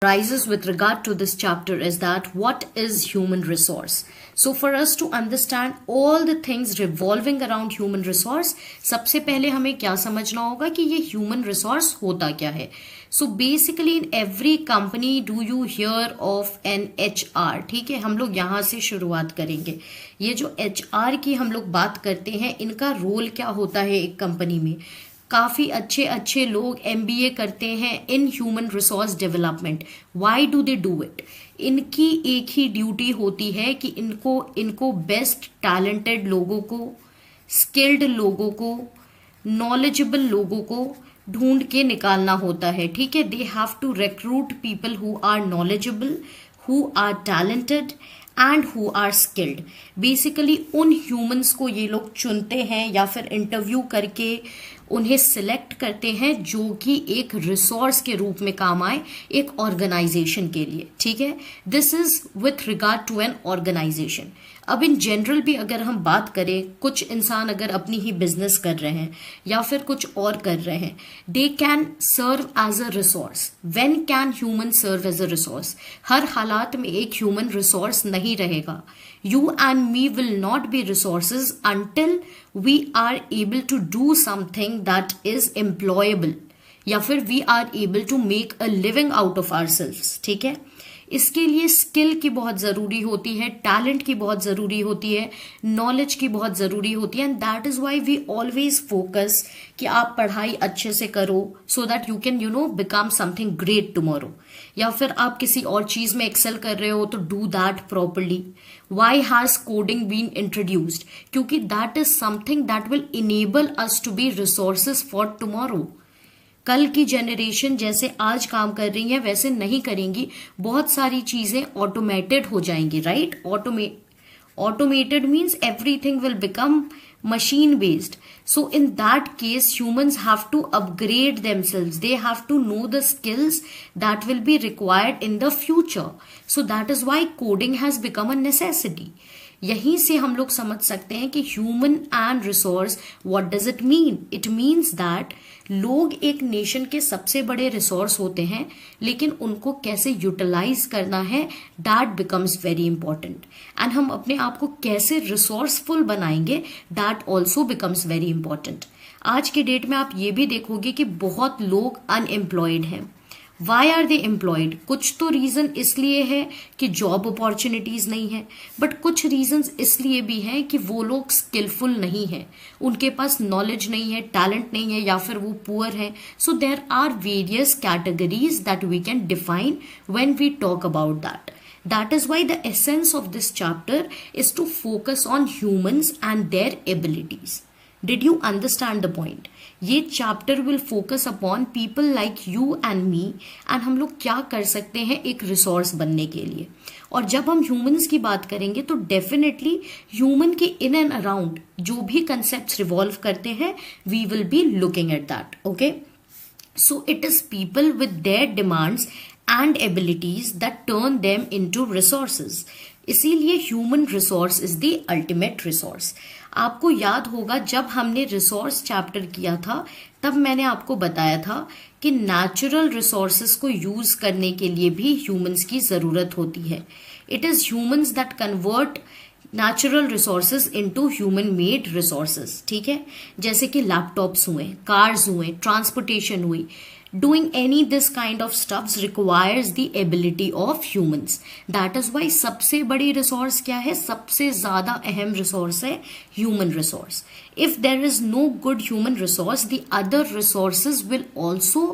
arises with regard to this chapter is that what is human resource? So for us to understand all the things revolving around human resource, सबसे पहले हमें क्या समझना होगा कि ये human resource होता क्या है. So basically in every company do you hear of an HR. ठीक है, हम लोग यहाँ से शुरुआत करेंगे. ये जो HR की हम लोग बात करते हैं, इनका रोल क्या होता है एक कंपनी में. काफ़ी अच्छे अच्छे लोग MBA करते हैं in human resource development. Why do they do it? इनकी एक ही ड्यूटी होती है कि इनको बेस्ट टैलेंटेड लोगों को, स्किल्ड लोगों को, नॉलेजेबल लोगों को ढूंढ के निकालना होता है. ठीक है, they have to recruit people who are knowledgeable, who are talented and who are skilled. Basically उन ह्यूमंस को ये लोग चुनते हैं या फिर इंटरव्यू करके उन्हें सिलेक्ट करते हैं जो कि एक रिसोर्स के रूप में काम आए एक ऑर्गेनाइजेशन के लिए. ठीक है, this is with regard to an organisation. अब इन जनरल भी अगर हम बात करें, कुछ इंसान अगर अपनी ही बिजनेस कर रहे हैं या फिर कुछ और कर रहे हैं, they can serve as a resource. When can human serve as a resource? हर हालात में एक ह्यूमन रिसोर्स नहीं रहेगा. You and me will not be resources until we are able to do something that is employable या फिर we are able to make a living out of ourselves. ठीक है, इसके लिए स्किल की बहुत ज़रूरी होती है, टैलेंट की बहुत ज़रूरी होती है, नॉलेज की बहुत ज़रूरी होती है. And that is why we always focus कि आप पढ़ाई अच्छे से करो so that you can become something great tomorrow. या फिर आप किसी और चीज़ में एक्सेल कर रहे हो तो do that properly. Why has coding been introduced? क्योंकि that is something that will enable us to be resources for tomorrow. कल की जनरेशन जैसे आज काम कर रही है वैसे नहीं करेंगी. बहुत सारी चीजें ऑटोमेटेड हो जाएंगी. Right, automated means everything will become machine based. So in that case humans have to upgrade themselves. They have to know the skills that will be required in the future. So that is why coding has become a necessity. यहीं से हम लोग समझ सकते हैं कि human and resource, what does it mean? It means that लोग एक नेशन के सबसे बड़े रिसोर्स होते हैं, लेकिन उनको कैसे यूटिलाइज करना है, that becomes very important. And हम अपने आप को कैसे रिसोर्सफुल बनाएंगे, that also becomes very important. आज के डेट में आप ये भी देखोगे कि बहुत लोग अनएम्प्लॉयड हैं. Why are they employed? कुछ तो रीजन इसलिए है कि जॉब अपॉर्चुनिटीज नहीं है, बट कुछ रीजंस इसलिए भी हैं कि वो लोग स्किलफुल नहीं है, उनके पास नॉलेज नहीं है, टैलेंट नहीं है, या फिर वो पुअर है. So there are various categories that we can define when we talk about that. That is why the essence of this chapter is to focus on humans and their abilities. Did you understand the point? ये chapter will focus upon people like you and me, and हम लोग क्या कर सकते हैं एक resource बनने के लिए. और जब हम ह्यूमंस की बात करेंगे तो डेफिनेटली ह्यूमन के इन एंड अराउंड जो भी कंसेप्ट रिवॉल्व करते हैं, we will be looking at that. Okay, so it is people with their demands and abilities that turn them into resources. इसीलिए human resource is the ultimate resource. आपको याद होगा जब हमने रिसोर्स चैप्टर किया था तब मैंने आपको बताया था कि नेचुरल रिसोर्सेज को यूज करने के लिए भी ह्यूमंस की जरूरत होती है. It is humans that convert natural resources into human made resources. ठीक है, जैसे कि लैपटॉप्स हुए, कार्स हुए, ट्रांसपोर्टेशन हुई. Doing any this kind of stuffs requires the ability of humans. That is why सबसे बड़ी रिसोर्स क्या है, सबसे ज्यादा अहम रिसोर्स है human resource. If there is no good human resource, the other resources will also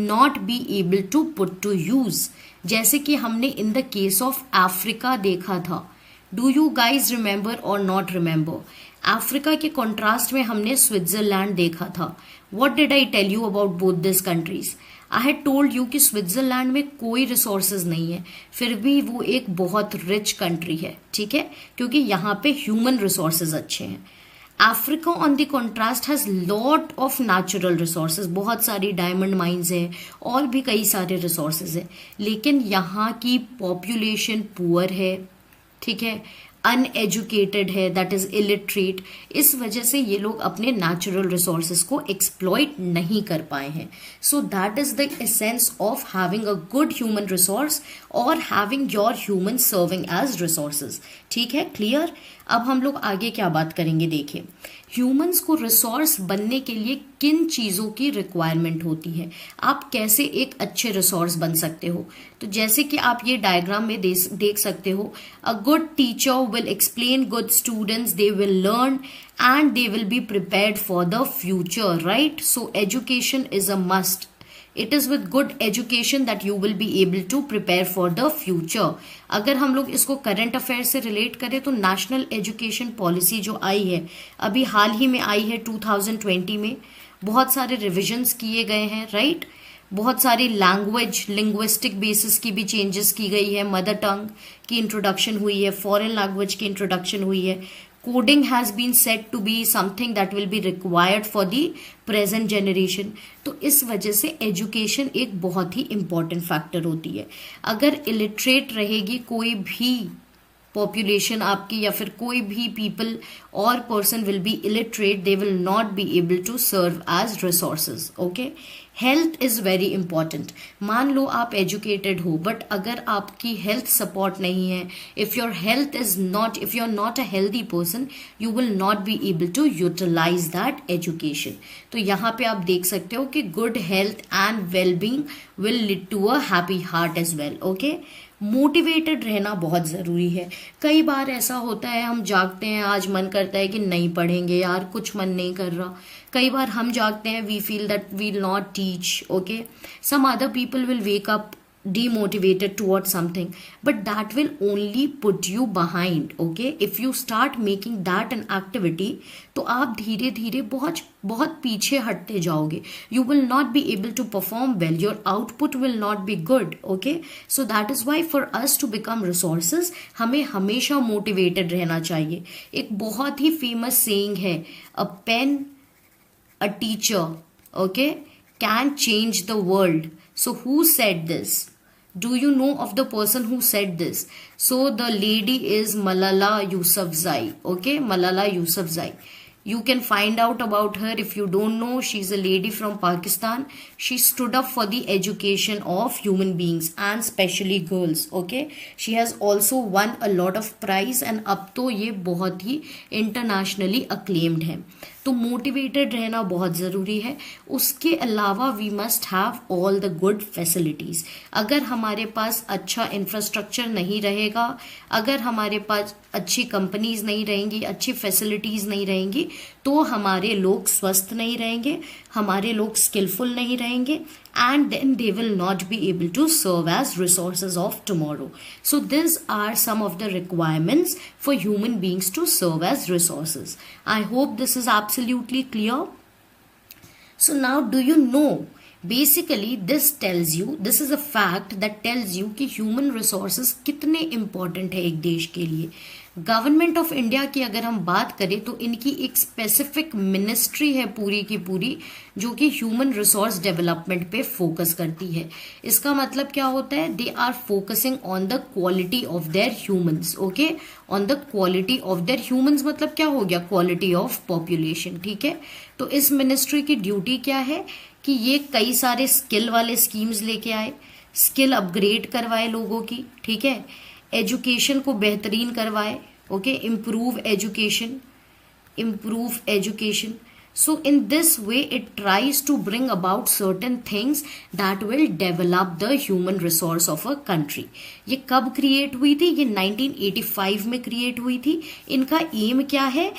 not be able to put to use. जैसे कि हमने in the case of Africa देखा था. Do you guys remember or not remember? Africa के contrast में हमने Switzerland देखा था. What did I tell you about both these countries? I had told you कि स्विट्जरलैंड में कोई रिसोर्सेज नहीं है, फिर भी वो एक बहुत रिच कंट्री है. ठीक है, क्योंकि यहाँ पे ह्यूमन रिसोर्सेज अच्छे हैं. Africa on the contrast has lot of natural resources, बहुत सारी डायमंड माइंस है और भी कई सारे रिसोर्सेज है, लेकिन यहाँ की पॉपुलेशन पुअर है. ठीक है, अनएजुकेटेड है, दैट इज इलिटरेट, इस वजह से ये लोग अपने नेचुरल रिसोर्सेज को एक्सप्लॉइट नहीं कर पाए हैं. So that is the essence of having a good human resource और having your human serving as resources. ठीक है, क्लियर. अब हम लोग आगे क्या बात करेंगे. देखिए, ह्यूमंस को रिसोर्स बनने के लिए किन चीज़ों की रिक्वायरमेंट होती है, आप कैसे एक अच्छे रिसोर्स बन सकते हो. तो जैसे कि आप ये डायग्राम में देख सकते हो, a good teacher will explain good students, they will learn and they will be prepared for the future, right. So education is a must. It is with good education that you will be able to prepare for the future. अगर हम लोग इसको current affair से relate करें तो national education policy जो आई है, अभी हाल ही में आई है 2020 में, बहुत सारे रिविजन्स किए गए हैं, राइट. बहुत सारी लैंग्वेज लिंग्विस्टिक बेसिस की भी चेंजेस की गई है, मदर टंग की इंट्रोडक्शन हुई है, फॉरेन लैंग्वेज की इंट्रोडक्शन हुई है. Coding has been said to be something that will be required for the present generation. तो इस वजह से एजुकेशन एक बहुत ही इम्पॉर्टेंट फैक्टर होती है. अगर इलिटरेट रहेगी कोई भी पॉपुलेशन आपकी, या फिर कोई भी पीपल और person will be illiterate, they will not be able to serve as resources. Okay, health is very important. मान लो आप एजुकेटेड हो, बट अगर आपकी हेल्थ सपोर्ट नहीं है, if your health is not, if you are not a healthy person, you will not be able to utilise that education. तो यहाँ पे आप देख सकते हो कि good health and wellbeing will lead to a happy heart as well. Okay, motivated रहना बहुत ज़रूरी है. कई बार ऐसा होता है, हम जागते हैं, आज मन करता है कि नहीं पढ़ेंगे यार, कुछ मन नहीं कर रहा. कई बार हम जागते हैं, we feel that we will not teach. Okay, some other people will wake up demotivated towards something, but that will only put you behind. Okay, if you start making that an activity, तो आप धीरे धीरे बहुत बहुत पीछे हटते जाओगे. You will not be able to perform well, your output will not be good. Okay, so that is why for us to become resources, हमें हमेशा motivated रहना चाहिए. एक बहुत ही famous saying है, a pen, a teacher, okay, can change the world. So who said this? Do you know of the person who said this? So the lady is Malala Yousafzai. Okay, Malala Yousafzai. You can find out about her if you don't know. She's a lady from Pakistan. She stood up for the education of human beings and especially girls. Okay, she has also won a lot of prize and अब तो ये बहुत ही internationally acclaimed है. तो motivated रहना बहुत ज़रूरी है. उसके अलावा we must have all the good facilities. अगर हमारे पास अच्छा इंफ्रास्ट्रक्चर नहीं रहेगा, अगर हमारे पास अच्छी कंपनीज नहीं रहेंगी, अच्छी फैसिलिटीज़ नहीं रहेंगी, तो हमारे लोग स्वस्थ नहीं रहेंगे, हमारे लोग स्किलफुल नहीं रहेंगे, and then they will not be able to serve as resources of tomorrow. So these are some of the requirements for human beings to serve as resources. I hope this is absolutely clear. So now do you know, basically this tells you, this is a fact that tells you कि human resources कितने important है एक देश के लिए. Government of India की अगर हम बात करें तो इनकी एक स्पेसिफिक मिनिस्ट्री है पूरी की पूरी, जो कि ह्यूमन रिसोर्स डेवलपमेंट पे फोकस करती है. इसका मतलब क्या होता है, they are focusing on the quality of their humans. Okay, on the quality of their humans मतलब क्या हो गया, क्वालिटी ऑफ पॉपुलेशन. ठीक है, तो इस मिनिस्ट्री की ड्यूटी क्या है कि ये कई सारे स्किल वाले स्कीम्स लेके आए, स्किल अपग्रेड करवाए लोगों की. ठीक है, एजुकेशन को बेहतरीन करवाए. Okay, improve education. So in this way it tries to bring about certain things that will develop the human resource of a country. ये कब क्रिएट हुई थी, ये 1985 में क्रिएट हुई थी. इनका एम क्या है,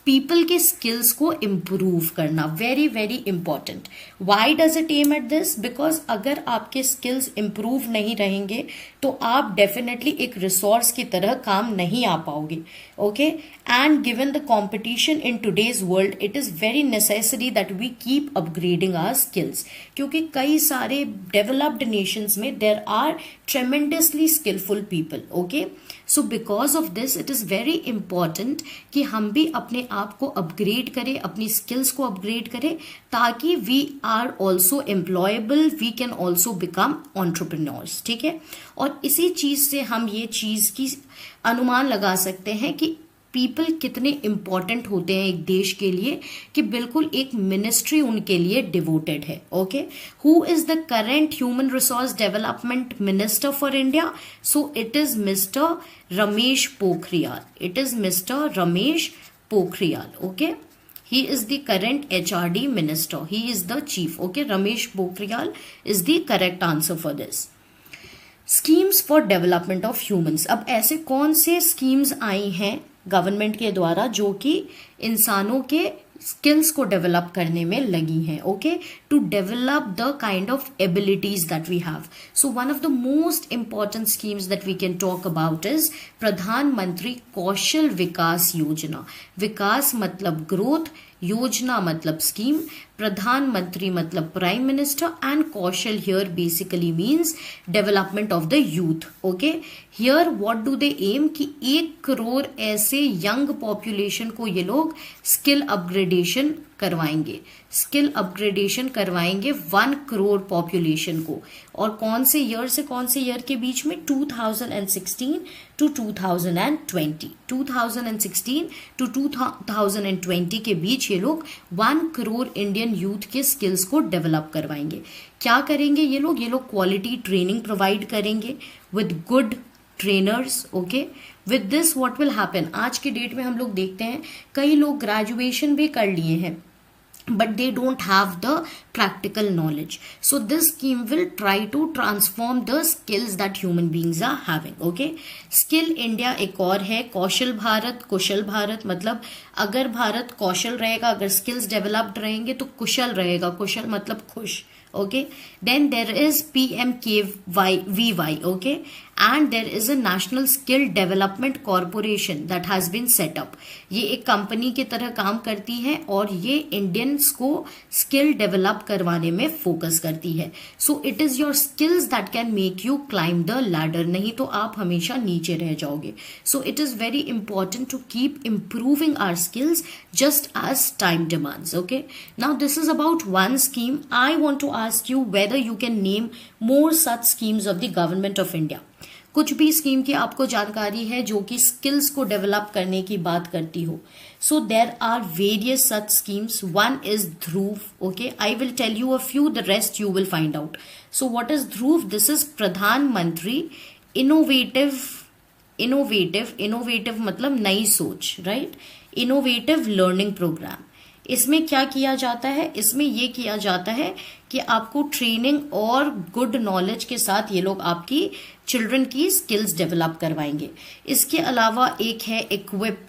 पीपल के स्किल्स को इम्प्रूव करना. Very very important. Why does it aim at this, because अगर आपके स्किल्स इम्प्रूव नहीं रहेंगे तो आप डेफिनेटली एक रिसोर्स की तरह काम नहीं आ पाओगे. Okay, and given the competition in today's world, it is very necessary that we keep upgrading our skills, क्योंकि कई सारे डेवलप्ड नेशंस में there are tremendously skilful people. Okay, so because of this it is very important कि हम भी अपने आप को अपग्रेड करें, अपनी स्किल्स को अपग्रेड करें, ताकि we are also employable, we can also become entrepreneurs, ठीक है। और इसी चीज़ से हम ये चीज़ की अनुमान लगा सकते हैं कि पीपल कितने इंपॉर्टेंट होते हैं एक देश के लिए, कि बिल्कुल एक मिनिस्ट्री उनके लिए डिवोटेड है। Okay, who is the current human resource development minister for India? So it is mister Ramesh Pokhriyal, it is mister Ramesh Pokhriyal. Okay, he is the current HRD minister, he is the chief. Okay, Ramesh Pokhriyal is the correct answer for this. Schemes for development of humans. अब ऐसे कौन से schemes आई हैं government के द्वारा जो कि इंसानों के स्किल्स को डेवलप करने में लगी हैं? Okay, to develop the kind of abilities that we have. So one of the most important schemes that we can talk about is Pradhan Mantri Kaushal विकास योजना। विकास मतलब ग्रोथ, योजना मतलब स्कीम, प्रधानमंत्री मतलब प्राइम मिनिस्टर, एंड कौशल here basically means development of the youth. Okay, here what do they aim कि 1 करोड़ ऐसे young population को ये लोग स्किल अपग्रेडेशन करवाएंगे, स्किल अपग्रेडेशन करवाएंगे 1 करोड़ पॉपुलेशन को। और कौन से ईयर से कौन से ईयर के बीच में? 2016 टू 2020, 2016 टू 2020 के बीच ये लोग 1 करोड़ इंडियन यूथ के स्किल्स को डेवलप करवाएंगे। क्या करेंगे ये लोग? ये लोग क्वालिटी ट्रेनिंग प्रोवाइड करेंगे with good trainers. Okay, with this what will happen, आज के डेट में हम लोग देखते हैं कई लोग ग्रेजुएशन भी कर लिए हैं but they don't have the practical knowledge. So this scheme will try to transform the skills that human beings are having. Okay, skill India एक और है, कौशल भारत, कुशल भारत। मतलब अगर भारत कौशल रहेगा, अगर स्किल्स डेवलप्ड रहेंगे तो कुशल रहेगा, कुशल मतलब खुश। Okay, then there is PMKVY. Okay, and there is a National Skill Development Corporation that has been set up. ये एक कंपनी की तरह काम करती है और ये इंडियंस को स्किल डेवलप करवाने में फोकस करती है। So it is your skills that can make you climb the ladder, नहीं तो आप हमेशा नीचे रह जाओगे। So it is very important to keep improving our skills just as time demands. Okay, now this is about one scheme. I want to ask you whether you can name more such schemes of the government of India. कुछ भी scheme की आपको जानकारी है जो कि skills को develop करने की बात करती हो? So there are various such schemes. One is Dhruv. Okay, I will tell you a few, the rest you will find out. So what is Dhruv? This is Pradhanmantri innovative मतलब नई सोच, राइट? Innovative learning programme. इसमें क्या किया जाता है? इसमें ये किया जाता है कि आपको ट्रेनिंग और गुड नॉलेज के साथ ये लोग आपकी चिल्ड्रन की स्किल्स डेवलप करवाएंगे. इसके अलावा एक है equip.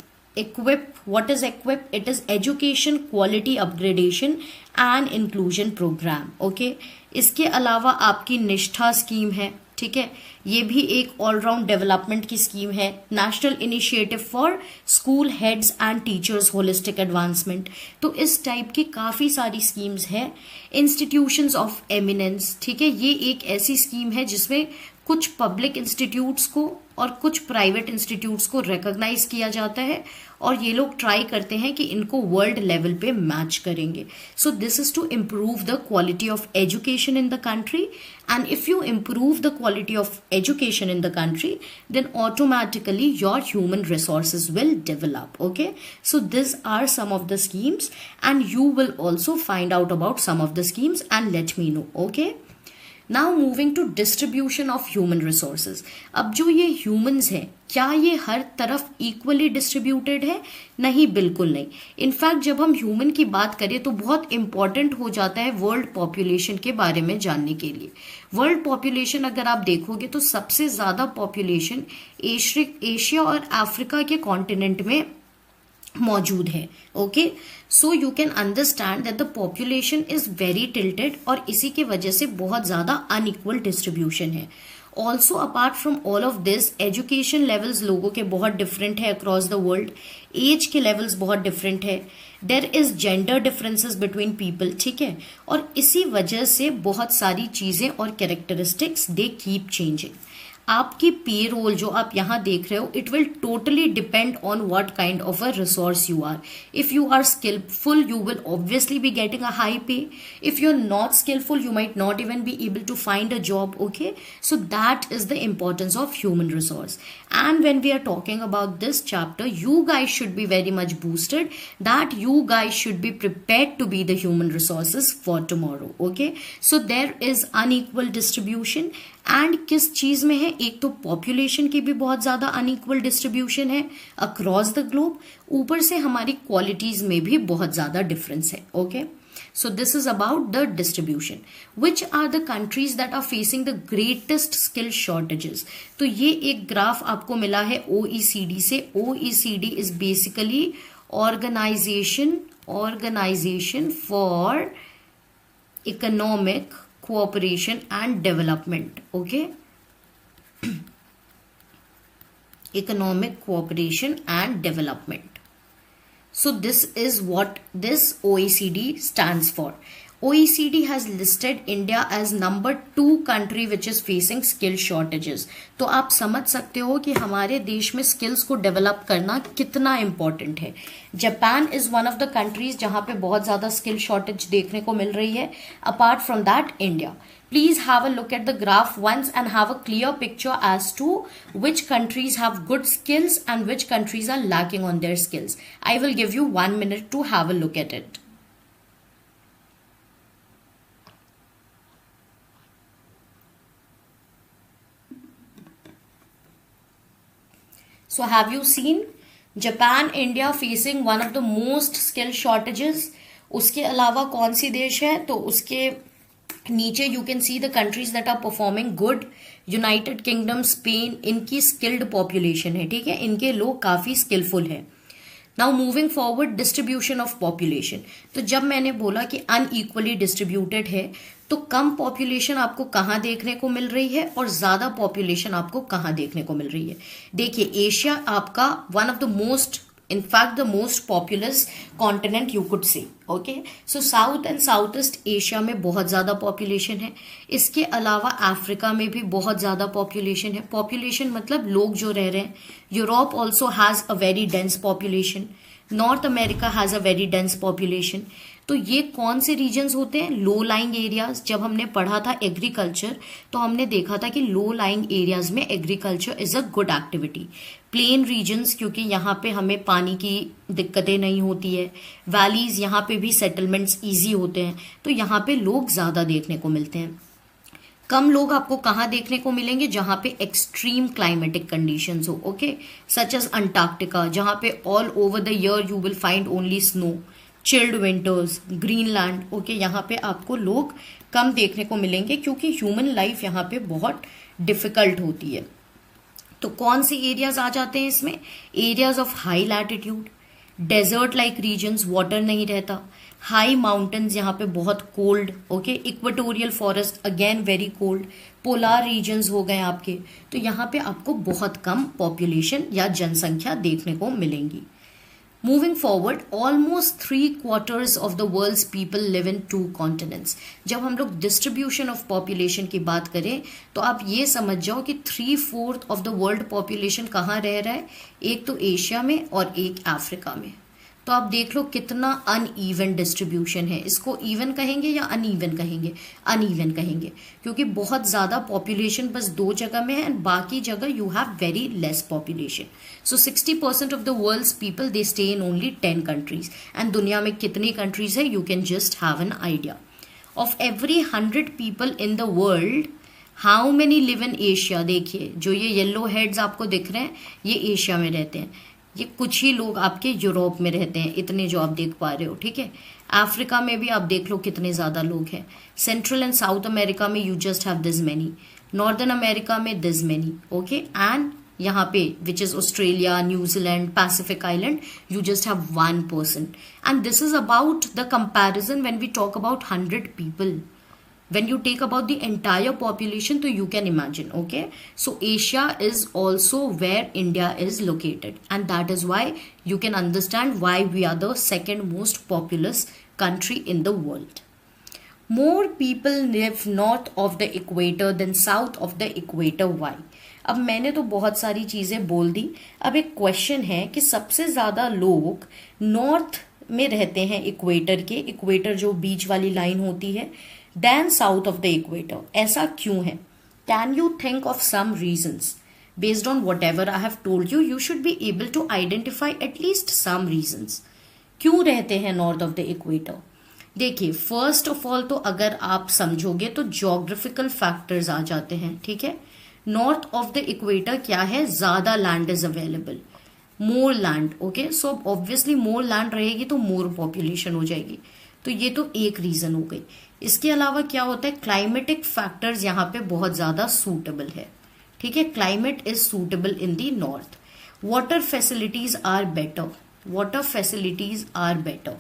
What is equip? It is education quality upgradation and inclusion programme. Okay, इसके अलावा आपकी निष्ठा स्कीम है, ठीक है, ये भी एक ऑलराउंड डेवलपमेंट की स्कीम है. National initiative for school heads and teachers holistic advancement. तो इस टाइप की काफी सारी स्कीम्स है. इंस्टीट्यूशंस ऑफ एमिनेंस, ठीक है, ये एक ऐसी स्कीम है जिसमें कुछ पब्लिक इंस्टीट्यूट्स को और कुछ प्राइवेट इंस्टीट्यूट्स को रिकॉग्नाइज किया जाता है और ये लोग ट्राई करते हैं कि इनको वर्ल्ड लेवल पे मैच करेंगे. So this is to improve the quality of education in the country, and if you improve the quality of education in the country, then automatically your human resources will develop. Okay, so these are some of the schemes and you will also find out about some of the schemes and let me know. Okay, now moving to distribution of human resources. अब जो ये humans है, क्या ये हर तरफ equally distributed है? नहीं, बिल्कुल नहीं. इनफैक्ट जब हम ह्यूमन की बात करें तो बहुत इंपॉर्टेंट हो जाता है वर्ल्ड पॉपुलेशन के बारे में जानने के लिए. वर्ल्ड पॉपुलेशन अगर आप देखोगे तो सबसे ज्यादा पॉपुलेशन एशिया और अफ्रीका के कॉन्टिनेंट में मौजूद है. Okay, so you can understand that the population is very tilted और इसी की वजह से बहुत ज्यादा अनइक्वल डिस्ट्रीब्यूशन है. Also apart from all of this, education levels लोगों के बहुत डिफरेंट है अक्रॉस द वर्ल्ड. एज के लेवल्स बहुत डिफरेंट है. There is gender differences between people, ठीक है, और इसी वजह से बहुत सारी चीजें और कैरेक्टरिस्टिक्स दे कीप चेंजिंग. आपकी पे रोल जो आप यहाँ देख रहे हो, it will totally depend on what kind of a resource you are. If you are skillful, you will obviously be getting a high pay. If you're not skillful, you might not even be able to find a job. Okay, so that is the importance of human resource. And when we are talking about this chapter, you guys should be very much boosted, that you guys should be prepared to be the human resources for tomorrow. Okay, so there is unequal distribution. And किस चीज में है, एक तो population की भी बहुत ज्यादा अनइक्वल डिस्ट्रीब्यूशन है अक्रॉस द ग्लोब, ऊपर से हमारी क्वालिटीज में भी बहुत ज्यादा डिफरेंस है. Okay, so this is about the distribution. Which are the countries that are facing the greatest skill shortages. तो ये एक ग्राफ आपको मिला है OECD से. OECD is basically organisation for economic cooperation and development. Okay, economic cooperation and development. So this is what this OECD stands for. OECD has listed India as number 2 country which is facing skill shortages. तो आप समझ सकते हो कि हमारे देश में skills को डेवलप करना कितना इम्पोर्टेंट है. Japan is one of the countries जहां पे बहुत ज्यादा स्किल शॉर्टेज देखने को मिल रही है. Apart from that India. Please have a look at the graph once and have a clear picture as to which countries have good skills and which countries are lacking on their skills. I will give you 1 minute to have a look at it. So have you seen Japan, India facing one of the most skill shortages? उसके अलावा कौन सी देश है, तो उसके नीचे you can see the countries that are performing good. United Kingdom, Spain, इनकी skilled population है. ठीक है, इनके लोग काफी स्किलफुल है. Now moving forward, distribution of population. तो जब मैंने बोला कि अनइक्वली डिस्ट्रीब्यूटेड है, तो कम पॉपुलेशन आपको कहाँ देखने को मिल रही है और ज्यादा पॉपुलेशन आपको कहाँ देखने को मिल रही है. देखिए, एशिया आपका one of the most, in fact the most populous continent you could say. okay, so south and south east Asia में बहुत ज्यादा पॉपुलेशन है. इसके अलावा अफ्रीका में भी बहुत ज्यादा पॉपुलेशन है. पॉपुलेशन मतलब लोग जो रह रहे हैं. Europe also has a very dense population. North America has a very dense population. तो ये कौन से रीजन्स होते हैं? लो लाइंग एरियाज. जब हमने पढ़ा था एग्रीकल्चर, तो हमने देखा था कि लो लाइंग एरियाज में agriculture is a good activity. Plain regions, क्योंकि यहाँ पे हमें पानी की दिक्कतें नहीं होती है. वैलीज, यहाँ पे भी सेटलमेंट्स ईजी होते हैं, तो यहाँ पे लोग ज्यादा देखने को मिलते हैं. कम लोग आपको कहाँ देखने को मिलेंगे? जहां पे एक्सट्रीम क्लाइमेटिक कंडीशंस हो. ओके, सच एज अंटार्कटिका, जहां पे all over the year you will find only snow. Chilled winters, Greenland. Okay, यहाँ पे आपको लोग कम देखने को मिलेंगे क्योंकि ह्यूमन लाइफ यहाँ पे बहुत डिफिकल्ट होती है. तो कौन से एरियाज आ जाते हैं इसमें? Areas of high latitude, desert like regions, water नहीं रहता. हाई माउंटेन्स, यहाँ पे बहुत cold. Okay, equatorial forest, again very cold. Polar regions हो गए आपके. तो यहाँ पे आपको बहुत कम पॉपुलेशन या जनसंख्या देखने को मिलेंगी. Moving forward, almost 3/4 of the world's people live in 2 continents. जब हम लोग डिस्ट्रीब्यूशन ऑफ पॉपुलेशन की बात करें, तो आप ये समझ जाओ कि 3/4 ऑफ द वर्ल्ड पॉपुलेशन कहाँ रह रहा है? एक तो एशिया में और एक अफ्रीका में. तो आप देख लो कितना अनइवन डिस्ट्रीब्यूशन है. इसको इवन कहेंगे या अनइवन कहेंगे? अनइवन कहेंगे, क्योंकि बहुत ज्यादा पॉपुलेशन बस 2 जगह में है एंड बाकी जगह you have very less population. So 60% of the world's people they stay in only 10 countries. And दुनिया में कितनी कंट्रीज है? You can just have an idea. Of every 100 people in the world, how many live in Asia? देखिए, जो ये yellow heads आपको दिख रहे हैं, ये एशिया में रहते हैं. ये कुछ ही लोग आपके यूरोप में रहते हैं, इतने जो आप देख पा रहे हो. ठीक है, अफ्रीका में भी आप देख लो कितने ज्यादा लोग हैं. सेंट्रल एंड साउथ अमेरिका में you just have this many. Northern America में दिस मेनी. ओके, एंड यहाँ पे which is Australia, New Zealand, Pacific island, you just have 1%. And this is about the comparison when we talk about 100 people. When you take about the entire population, so you can imagine. Okay, so Asia is also where India is located, and that is why you can understand why we are the second most populous country in the world. More people live north of the equator than south of the equator. Why? अब मैंने तो बहुत सारी चीजें बोल दी। अब एक question है कि सबसे ज्यादा लोग नॉर्थ में रहते हैं इक्वेटर के, इक्वेटर जो बीच वाली लाइन होती है, then south of the equator. ऐसा क्यों है? Can you think of some reasons? Based on whatever I have told you, you should be able to identify at least some reasons. क्यों रहते हैं नॉर्थ ऑफ द इक्वेटर? देखिए, first of all तो अगर आप समझोगे तो ज्योग्राफिकल फैक्टर्स आ जाते हैं, ठीक है। नॉर्थ ऑफ द इक्वेटर क्या है? ज्यादा land is available, more land, okay. So obviously more land रहेगी तो मोर पॉपुलेशन हो जाएगी, तो ये तो एक रीजन हो गई। इसके अलावा क्या होता है? क्लाइमेटिक फैक्टर्स यहाँ पे बहुत ज्यादा सूटेबल है, ठीक है। Climate is suitable in the north. Water facilities are better, water facilities are better,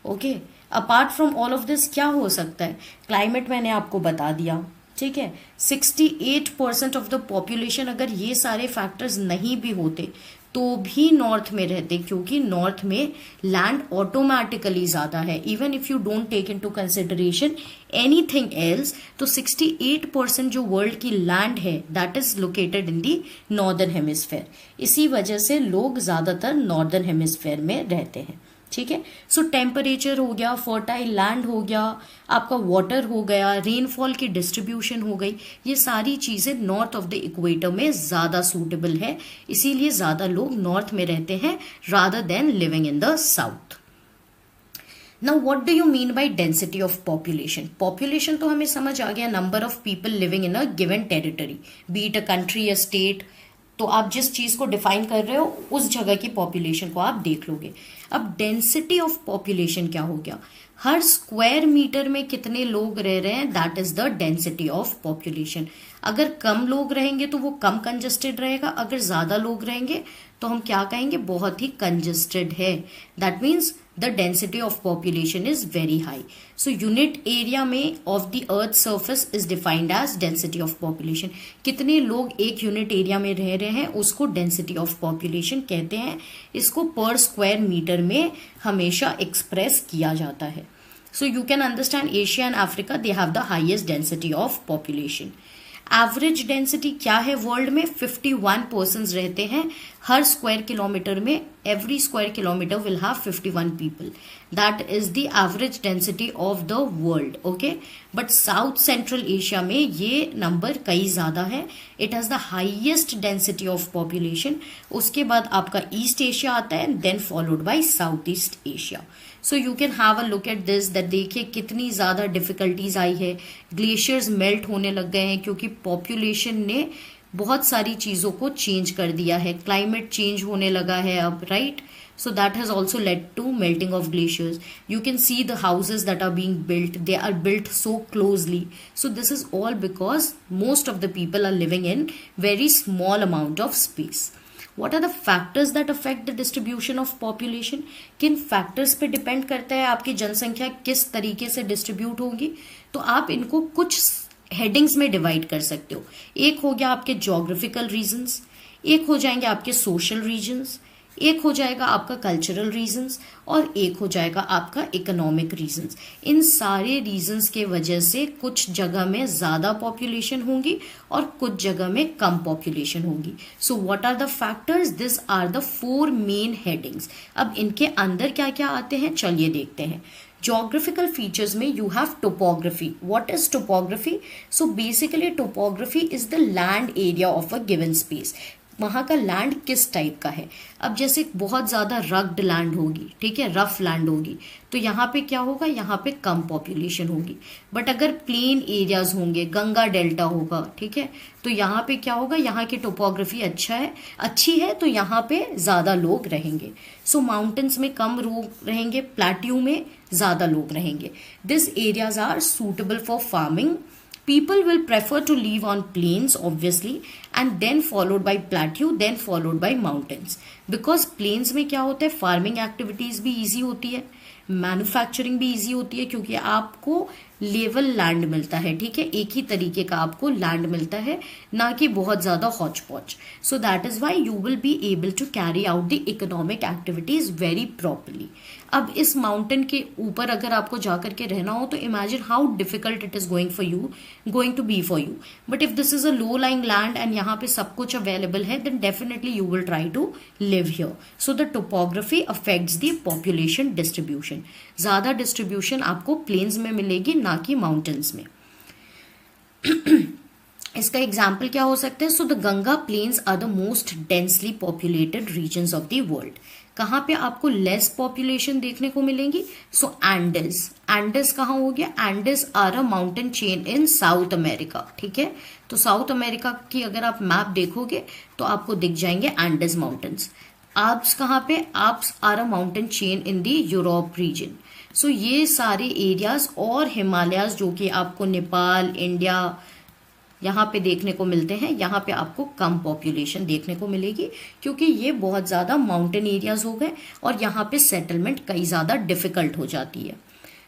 okay. Apart from all of this क्या हो सकता है? क्लाइमेट मैंने आपको बता दिया, ठीक है। 68% ऑफ द पॉपुलेशन अगर ये सारे फैक्टर्स नहीं भी होते तो भी नॉर्थ में रहते, क्योंकि नॉर्थ में लैंड ऑटोमेटिकली ज्यादा है। Even if you don't take into consideration anything else, तो 68% जो वर्ल्ड की लैंड है that is located in the northern hemisphere. इसी वजह से लोग ज्यादातर नॉर्दर्न हेमिस्फेयर में रहते हैं, ठीक है। सो टेम्परेचर हो गया, फर्टाइल लैंड हो गया, आपका वाटर हो गया, रेनफॉल की डिस्ट्रीब्यूशन हो गई, ये सारी चीजें नॉर्थ ऑफ द इक्वेटर में ज्यादा सूटेबल है, इसीलिए ज्यादा लोग नॉर्थ में रहते हैं rather than living in the south. Now what do you mean by density of population? Population तो हमें समझ आ गया, number of people living in a given territory, B it a country या स्टेट। तो आप जिस चीज को डिफाइन कर रहे हो उस जगह की पॉपुलेशन को आप देख लोगे। अब डेंसिटी ऑफ पॉपुलेशन क्या हो गया? हर स्क्वायर मीटर में कितने लोग रह रहे हैं, that is the density of population. अगर कम लोग रहेंगे तो वो कम कंजेस्टेड रहेगा, अगर ज्यादा लोग रहेंगे तो हम क्या कहेंगे? बहुत ही कंजेस्टेड है। That means the density of population is very high. So unit area में of the earth surface is defined as density of population. कितने लोग एक यूनिट एरिया में रह रहे हैं उसको डेंसिटी ऑफ पॉपुलेशन कहते हैं। इसको पर स्क्वायर मीटर में हमेशा एक्सप्रेस किया जाता है। सो you can understand Asia and Africa they have the highest density of population. Average density क्या है वर्ल्ड में? 51 पर्सन्स रहते हैं हर स्क्वायर किलोमीटर में। Every square kilometre will have 51 people, that is the average density of the world, okay. But south central Asia में ये number कई ज्यादा है, it has the highest density of population. उसके बाद आपका ईस्ट एशिया आता है, then followed by south east Asia. So you can have a look at this, that देखिए कितनी ज्यादा डिफिकल्टीज आई है। ग्लेशियर्स मेल्ट होने लग गए हैं क्योंकि पॉपुलेशन ने बहुत सारी चीजों को चेंज कर दिया है, क्लाइमेट चेंज होने लगा है अब, right. So that has also led to melting of glaciers. You can see the houses that are being built, they are built so closely. So this is all because most of the people are living in very small amount of space. What are the factors that affect the distribution of population? किन factors पे depend करता है आपकी जनसंख्या किस तरीके से distribute होगी? तो आप इनको कुछ headings में divide कर सकते हो। एक हो गया आपके geographical reasons, एक हो जाएंगे आपके social regions, एक हो जाएगा आपका कल्चरल रीजंस, और एक हो जाएगा आपका इकोनॉमिक रीजंस। इन सारे रीजंस के वजह से कुछ जगह में ज्यादा पॉपुलेशन होगी और कुछ जगह में कम पॉपुलेशन होगी। So what are the factors? This are the 4 main headings. अब इनके अंदर क्या क्या आते हैं चलिए देखते हैं। Geographical features में you have topography. What is topography? So basically topography is the land area of a given space. वहां का लैंड किस टाइप का है। अब जैसे बहुत ज्यादा रग्ड लैंड होगी, ठीक है, रफ लैंड होगी, तो यहाँ पे क्या होगा? यहाँ पे कम पॉपुलेशन होगी। बट अगर प्लेन एरियाज होंगे, गंगा डेल्टा होगा, ठीक है, तो यहाँ पे क्या होगा? यहाँ की टोपोग्राफी अच्छी है तो यहाँ पे ज्यादा लोग रहेंगे। सो माउंटेन्स में कम लोग रहेंगे, प्लेट्यू में ज्यादा लोग रहेंगे। This areas are suitable for farming. People will prefer to live on plains obviously, and then followed by plateau, then followed by mountains. Because plains में क्या होता है? फार्मिंग एक्टिविटीज भी इजी होती है, मैन्युफैक्चरिंग भी इजी होती है, क्योंकि आपको लेवल लैंड मिलता है, ठीक है, एक ही तरीके का आपको लैंड मिलता है, ना कि बहुत ज्यादा hotchpotch. So that is why you will be able to carry out the economic activities very properly. अब इस माउंटेन के ऊपर अगर आपको जाकर के रहना हो तो imagine how difficult it is going to be for you. But if this is a low lying land and यहाँ पे सब कुछ अवेलेबल है, then definitely you will try to live here. So the topography affects the population distribution. ज्यादा distribution आपको plains में मिलेगी, ना कि माउंटेन्स में. इसका एग्जाम्पल क्या हो सकता है? So the Ganga plains are the most densely populated regions of the world. कहाँ पे आपको लेस पॉपुलेशन देखने को मिलेंगी? सो एंडेस कहाँ हो गया? Andes are a mountain chain in South America, ठीक है. तो साउथ अमेरिका की अगर आप मैप देखोगे तो आपको दिख जाएंगे एंडेस माउंटेन्स. आल्प्स कहाँ पे? Alps are a mountain chain in the Europe region. So ये सारे एरियाज और हिमालयाज जो कि आपको नेपाल, इंडिया यहाँ पे देखने को मिलते हैं, यहाँ पे आपको कम पॉपुलेशन देखने को मिलेगी क्योंकि ये बहुत ज़्यादा माउंटेन एरियाज हो गए और यहाँ पे सेटलमेंट कई ज़्यादा डिफिकल्ट हो जाती है.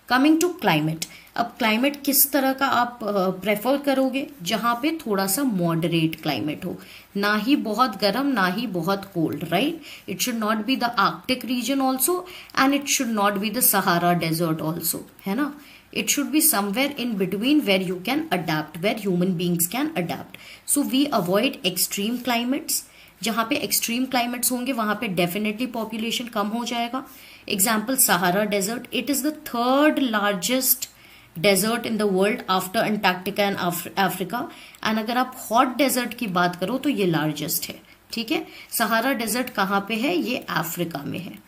Coming to climate. अब क्लाइमेट किस तरह का आप प्रेफर करोगे? जहाँ पे थोड़ा सा मॉडरेट क्लाइमेट हो, ना ही बहुत गर्म ना ही बहुत cold, right. It should not be the Arctic region also and it should not be the Sahara desert also, है ना. It should be somewhere in between where you can adapt, where human beings can adapt. So we avoid extreme climates. जहाँ पे extreme climates होंगे वहां पे definitely population कम हो जाएगा. Example Sahara desert. It is the third largest desert in the world after Antarctica and Africa. एंड अगर आप हॉट डेजर्ट की बात करो तो ये लार्जेस्ट है, ठीक है. सहारा डेजर्ट कहाँ पे है? ये अफ्रीका में है.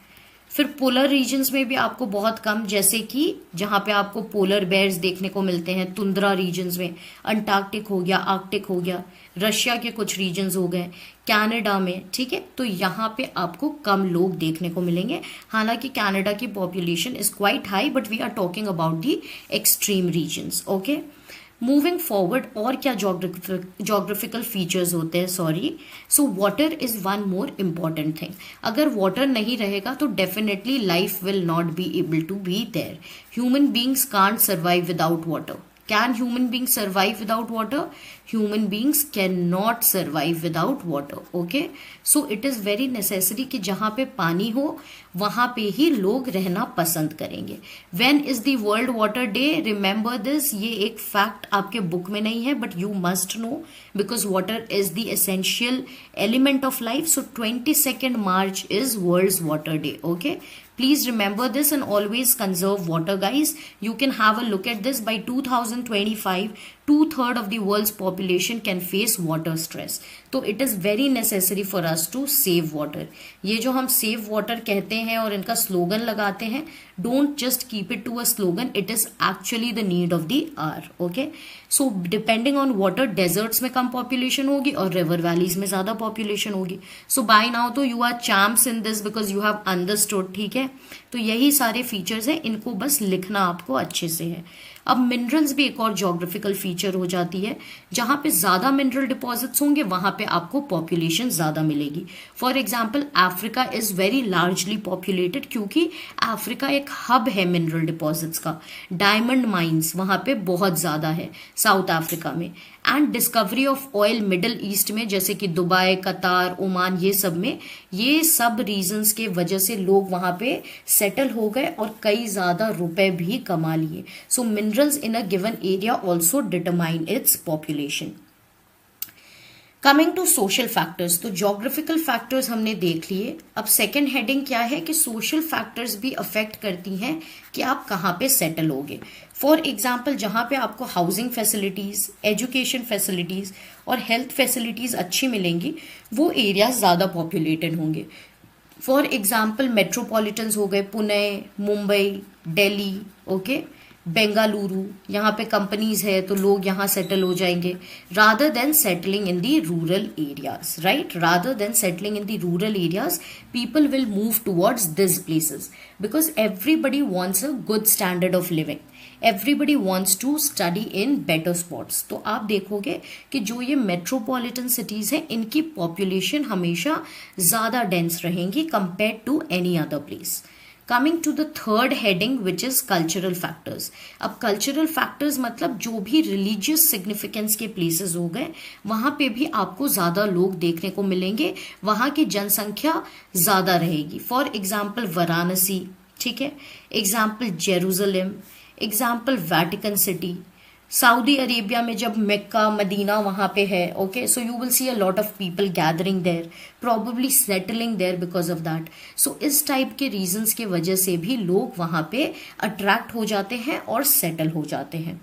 फिर पोलर रीजन्स में भी आपको बहुत कम, जैसे कि जहाँ पे आपको पोलर बेयर्स देखने को मिलते हैं तुंद्रा रीजन्स में, अंटार्कटिक हो गया, आर्कटिक हो गया, रशिया के कुछ रीजन्स हो गए, कनाडा में, ठीक है. तो यहाँ पे आपको कम लोग देखने को मिलेंगे. हालांकि कनाडा की population is quite high, but we are talking about the extreme regions. Okay, moving forward. और क्या जोग्राफिकल फीचर्स होते हैं? So water is one more important thing. अगर वाटर नहीं रहेगा तो definitely life will not be able to be there. Human beings can't survive without water. Can human beings survive without water? Human beings cannot survive without water. Okay, so it is very necessary कि जहाँ पे पानी हो वहाँ पे ही लोग रहना पसंद करेंगे. When is the World Water Day? Remember this. ये एक फैक्ट आपके बुक में नहीं है, but you must know because water is the essential element of life. So 22nd March is World's Water Day. Okay. Please remember this and always conserve water, guys. You can have a look at this. By 2025, 2/3 of the world's population can face water stress. तो it is very necessary for us to save water. ये जो हम save water कहते हैं और इनका slogan लगाते हैं, don't just keep it to a slogan. It is actually the need of the hour. Okay. So depending on water, deserts में कम population होगी और river valleys में ज़्यादा population होगी. So by now तो you are champs in this because you have understood. ठीक है. तो यही सारे फीचर्स हैं, इनको बस लिखना आपको अच्छे से है. अब मिनरल्स भी एक और ज्योग्राफिकल फीचर हो जाती है. जहां पे ज्यादा मिनरल डिपॉजिट्स होंगे वहां पे आपको पॉपुलेशन ज्यादा मिलेगी. For example Africa is very largely populated क्योंकि अफ्रीका एक हब है मिनरल डिपॉजिट्स का. डायमंड माइंस वहां पे बहुत ज्यादा है साउथ अफ्रीका में. And discovery of oil middle east में, जैसे कि दुबई, कतार, ओमान, ये सब में, ये सब रीजंस के वजह से लोग वहां पे सेटल हो गए और कई ज्यादा रुपए भी कमा लिए. So minerals in a given area also determine its population. Coming to social factors. तो जोग्राफिकल फैक्टर्स हमने देख लिए. अब सेकेंड हेडिंग क्या है कि सोशल फैक्टर्स भी अफेक्ट करती हैं कि आप कहाँ पे सेटल होगे. फॉर एग्जाम्पल जहाँ पे आपको हाउसिंग फैसिलिटीज, एजुकेशन फैसिलिटीज और हेल्थ फैसिलिटीज अच्छी मिलेंगी वो एरियाज ज्यादा पॉपुलेटेड होंगे. फॉर एग्जाम्पल मेट्रोपॉलिटन्स हो गए, पुणे, मुंबई, दिल्ली, ओके, बेंगलुरु. यहाँ पे कंपनीज है तो लोग यहाँ सेटल हो जाएंगे rather than settling in the rural areas, right. Rather than settling in the rural areas people will move towards this places because everybody wants a good standard of living. Everybody wants to study in better spots. तो आप देखोगे कि जो ये metropolitan cities है इनकी population हमेशा ज्यादा डेंस रहेंगी compare to any other place. Coming to the third heading which is cultural factors. अब कल्चरल फैक्टर्स मतलब जो भी रिलीजियस सिग्निफिकेंस के प्लेसेस हो गए वहां पे भी आपको ज्यादा लोग देखने को मिलेंगे, वहां की जनसंख्या ज्यादा रहेगी। फॉर एग्जाम्पल वाराणसी, ठीक है, example Jerusalem, example Vatican city, Saudi Arabia में जब मक्का मदीना वहां पे है, okay, so you will see a lot of people gathering there, probably settling there because of that. So इस टाइप के रीजंस के वजह से भी लोग वहां पे अट्रैक्ट हो जाते हैं और सेटल हो जाते हैं।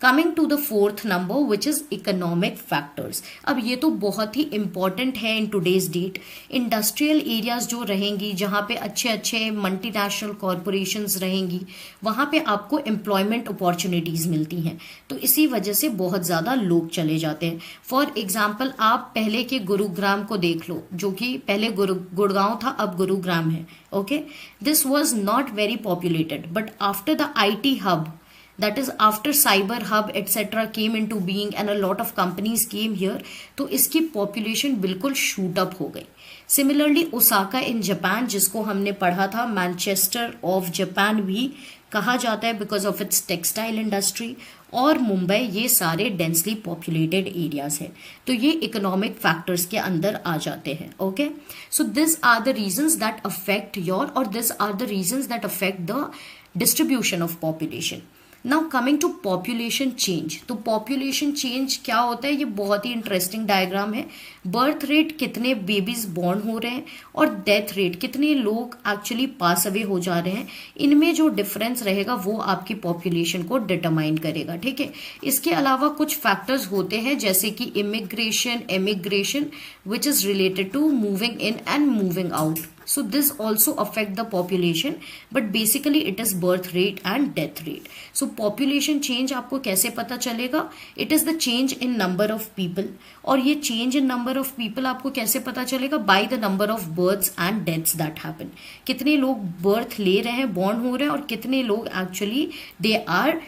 Coming to the fourth number which is economic factors. अब ये तो बहुत ही इंपॉर्टेंट है in today's date. Industrial areas जो रहेंगी, जहाँ पे अच्छे अच्छे मल्टीनेशनल कॉरपोरेशंस रहेंगी, वहाँ पे आपको एम्प्लॉयमेंट अपॉर्चुनिटीज मिलती हैं, तो इसी वजह से बहुत ज़्यादा लोग चले जाते हैं। फॉर एग्जाम्पल आप पहले के गुरुग्राम को देख लो, जो कि पहले गुड़गांव था, अब गुरुग्राम है, okay. This was not very populated, but after the IT hub, that is after cyber hub etc came into being and a lot of companies came here, तो इसकी पॉपुलेशन बिल्कुल शूट अप हो गई। सिमिलरली ओसाका इन जापान, जिसको हमने पढ़ा था Manchester of Japan भी कहा जाता है because of its textile industry, और मुंबई, ये सारे डेंसली पॉपुलेटेड एरियाज हैं, तो ये इकोनॉमिक फैक्टर्स के अंदर आ जाते हैं, okay. So this are the reasons that affect your, और this are the reasons that affect the distribution of population. Now coming to population change, तो पॉपुलेशन चेंज क्या होता है, ये बहुत ही इंटरेस्टिंग डायग्राम है। बर्थ रेट, कितने बेबीज बॉर्न हो रहे हैं, और डेथ रेट, कितने लोग एक्चुअली पास अवे हो जा रहे हैं, इनमें जो डिफरेंस रहेगा वो आपकी पॉपुलेशन को डिटरमाइन करेगा, ठीक है। इसके अलावा कुछ फैक्टर्स होते हैं जैसे कि immigration, emigration which is related to moving in and moving out, so this also affect the population, but basically it is birth rate and death rate. So population change आपको कैसे पता चलेगा, it is the change in number of people, और ये change in number of people आपको कैसे पता चलेगा, by the number of births and deaths that happen। कितने लोग birth ले रहे हैं, born हो रहे हैं, और कितने लोग actually they are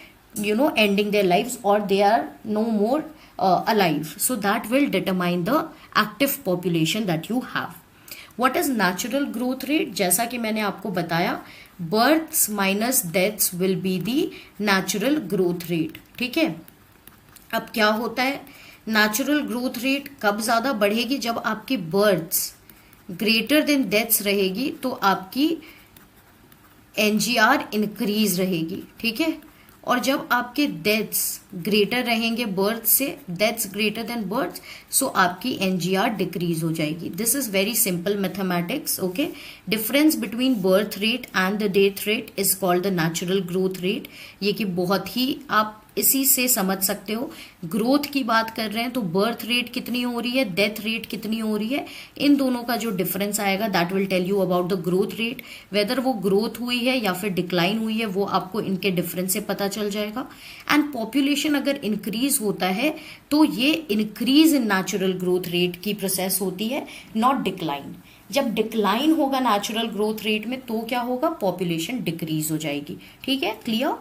ending their lives, or they are no more alive, so that will determine the active population that you have। What is natural growth rate? जैसा कि मैंने आपको बताया, births minus deaths will be the natural growth rate, ठीक है। अब क्या होता है, नेचुरल ग्रोथ रेट कब ज्यादा बढ़ेगी, जब आपकी बर्थ्स ग्रेटर देन डेथ्स रहेगी, तो आपकी NGR इंक्रीज रहेगी, ठीक है। और जब आपके डेथ्स ग्रेटर रहेंगे बर्थ से, डेथ्स ग्रेटर देन बर्थ, सो आपकी NGR डिक्रीज हो जाएगी। This is very simple mathematics, okay. Difference between birth rate and the death rate is called the natural growth rate. ये कि बहुत ही आप इसी से समझ सकते हो, ग्रोथ की बात कर रहे हैं तो बर्थ रेट कितनी हो रही है, डेथ रेट कितनी हो रही है, इन दोनों का जो डिफरेंस आएगा that will tell you about the growth rate. Whether वो ग्रोथ हुई है या फिर डिक्लाइन हुई है, वो आपको इनके डिफरेंस से पता चल जाएगा। एंड पॉपुलेशन अगर इंक्रीज होता है तो ये increase in natural growth rate की प्रोसेस होती है, नॉट डिक्लाइन। जब डिक्लाइन होगा नेचुरल ग्रोथ रेट में तो क्या होगा, पॉपुलेशन डिक्रीज हो जाएगी, ठीक है, clear.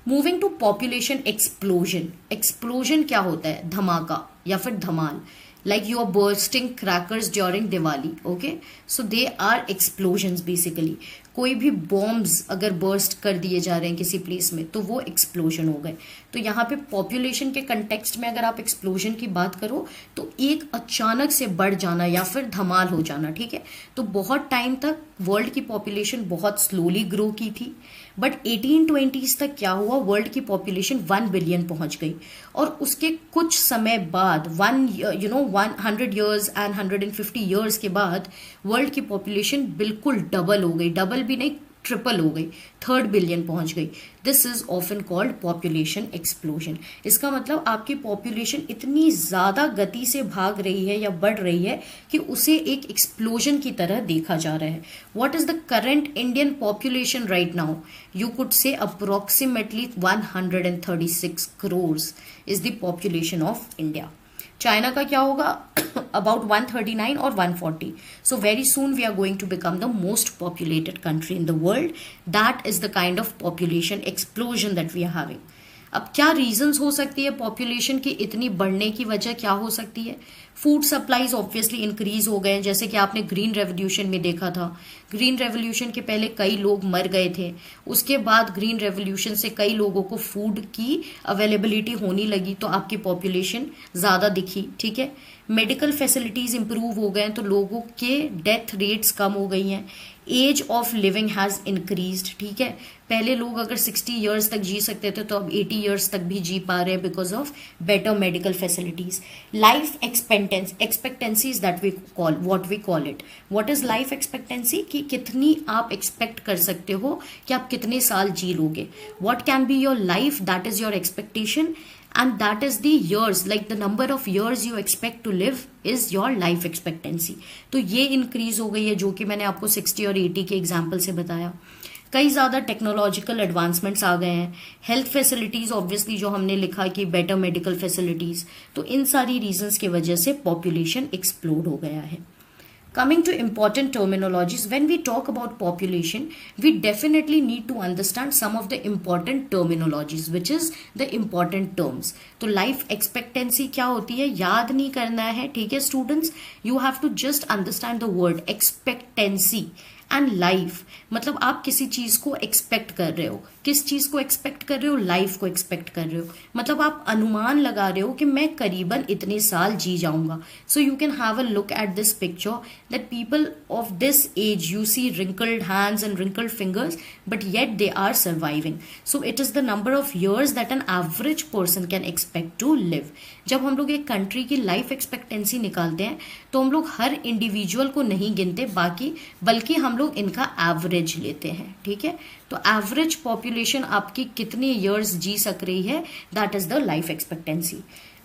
Moving to population explosion. Explosion क्या होता है, धमाका या फिर धमाल, like you are bursting crackers during Diwali, okay, so they are explosions basically। कोई भी बॉम्ब्स अगर बर्स्ट कर दिए जा रहे हैं किसी प्लेस में तो वो एक्सप्लोजन हो गए। तो यहाँ पे पॉपुलेशन के कंटेक्स्ट में अगर आप एक्सप्लोजन की बात करो तो एक अचानक से बढ़ जाना या फिर धमाल हो जाना, ठीक है। तो बहुत टाइम तक वर्ल्ड की पॉपुलेशन बहुत स्लोली ग्रो की थी, बट 1820s तक क्या हुआ, वर्ल्ड की पॉपुलेशन 1 बिलियन पहुंच गई, और उसके कुछ समय बाद 100 years and 150 years के बाद वर्ल्ड की पॉपुलेशन बिल्कुल डबल हो गई, डबल भी नहीं ट्रिपल हो गई, 3 बिलियन पहुंच गई। This is often called population explosion. इसका मतलब आपकी पॉपुलेशन इतनी ज्यादा गति से भाग रही है या बढ़ रही है कि उसे एक एक्सप्लोजन की तरह देखा जा रहा है। What is the current Indian population right now, you could say approximately 136 crores is the population of India. China का क्या होगा, अबाउट 139 और 140। So very soon we are going to become the most populated country in the world. That is the kind of population explosion that we are having. अब क्या reasons हो सकती है population की इतनी बढ़ने की वजह क्या हो सकती है? फूड सप्लाईज ऑब्वियसली इंक्रीज हो गए, जैसे कि आपने ग्रीन रेवोल्यूशन में देखा था। ग्रीन रेवोल्यूशन के पहले कई लोग मर गए थे, उसके बाद ग्रीन रेवोल्यूशन से कई लोगों को फूड की अवेलेबिलिटी होने लगी तो आपकी पॉपुलेशन ज़्यादा दिखी, ठीक है। मेडिकल फैसिलिटीज़ इंप्रूव हो गए तो लोगों के डेथ रेट्स कम हो गई हैं। Age of living has increased, ठीक है। पहले लोग अगर 60 ईयर्स तक जी सकते थे तो अब 80 ईयर्स तक भी जी पा रहे हैं because of better medical facilities. Life expectancy is that we call what we call it. What is life expectancy? कि कितनी आप एक्सपेक्ट कर सकते हो कि आप कितने साल जी लोगे। What can be your life, that is your expectation, and that is the years, like the number of years you expect to live is your life expectancy। तो ये इंक्रीज हो गई है, जो कि मैंने आपको 60 और 80 के एग्जाम्पल से बताया। कई ज़्यादा टेक्नोलॉजिकल एडवांसमेंट्स आ गए हैं। हेल्थ फैसिलिटीज़ ऑब्वियसली जो हमने लिखा कि बेटर मेडिकल फैसिलिटीज़, तो इन सारी रीजंस की वजह से पॉपुलेशन एक्सप्लोड हो गया है। Coming to important terminologies, when we talk about population, we definitely need to understand some of the important terminologies, which is the important terms. तो life expectancy क्या होती है याद नहीं करना है, ठीक है students. You have to just understand the word expectancy and life। मतलब आप किसी चीज को एक्सपेक्ट कर रहे हो, किस चीज को एक्सपेक्ट कर रहे हो? लाइफ को एक्सपेक्ट कर रहे हो, मतलब आप अनुमान लगा रहे हो कि मैं करीबन इतने साल जी जाऊंगा। So you can have a look at this picture that people of this age, you see wrinkled hands and wrinkled fingers, but yet they are surviving। So it is the number of years that an average person can expect to live। जब हम लोग एक country की life expectancy निकालते हैं तो हम लोग हर इंडिविजुअल को नहीं गिनते बल्कि हम लोग इनका एवरेज लेते हैं, ठीक है। तो एवरेज पॉपुलेशन आपकी कितने इयर्स जी सक रही है, that is the life expectancy.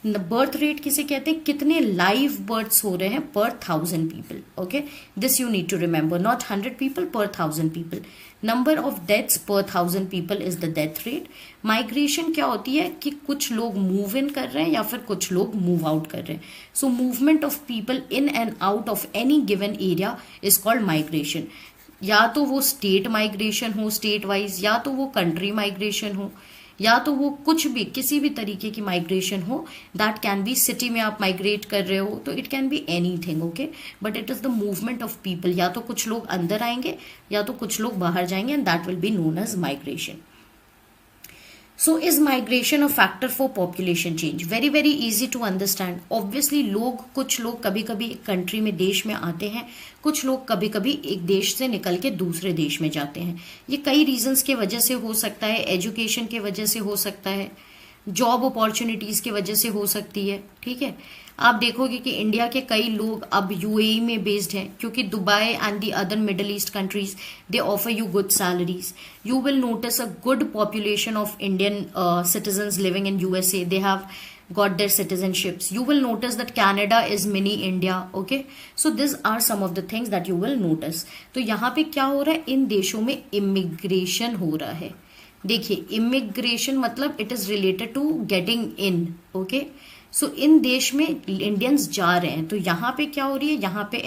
Birth rate किसे कहते हैं? कितने लाइव बर्थ्स हो रहे हैं per 1000 people, okay. This you need to remember, not 100 people per 1000 people. Number of deaths per 1000 people is the death rate. Migration क्या होती है कि कुछ लोग मूव इन कर रहे हैं या फिर कुछ लोग मूव आउट कर रहे हैं। So movement of people in and out of any given area is called migration. या तो वो स्टेट माइग्रेशन हो, स्टेट वाइज, या तो वो कंट्री माइग्रेशन हो, या तो वो कुछ भी किसी भी तरीके की माइग्रेशन हो। दैट कैन बी सिटी में आप माइग्रेट कर रहे हो तो it can be anything, okay, but it is the movement of people. या तो कुछ लोग अंदर आएंगे या तो कुछ लोग बाहर जाएंगे, and that will be known as migration. So is migration a factor for population change? Very very easy to understand। Obviously कुछ लोग कभी कभी एक कंट्री में, देश में आते हैं, कुछ लोग कभी कभी एक देश से निकल के दूसरे देश में जाते हैं। ये कई रीजंस के वजह से हो सकता है, एजुकेशन के वजह से हो सकता है, जॉब अपॉर्चुनिटीज की वजह से हो सकती है, ठीक है। आप देखोगे कि इंडिया के कई लोग अब यूएई में बेस्ड हैं क्योंकि Dubai and the other middle east countries they offer you good salaries. You will notice a good population of Indian citizens living in USA, they have got their citizenships। You will notice that Canada is mini India, okay। So these are some of the things that you will notice। तो यहाँ पे क्या हो रहा है, इन देशों में immigration हो रहा है। देखिए इमिग्रेशन मतलब it is related to getting in, okay. So इन देश में इंडियंस जा रहे हैं तो यहाँ पे क्या हो रही है, यहाँ पे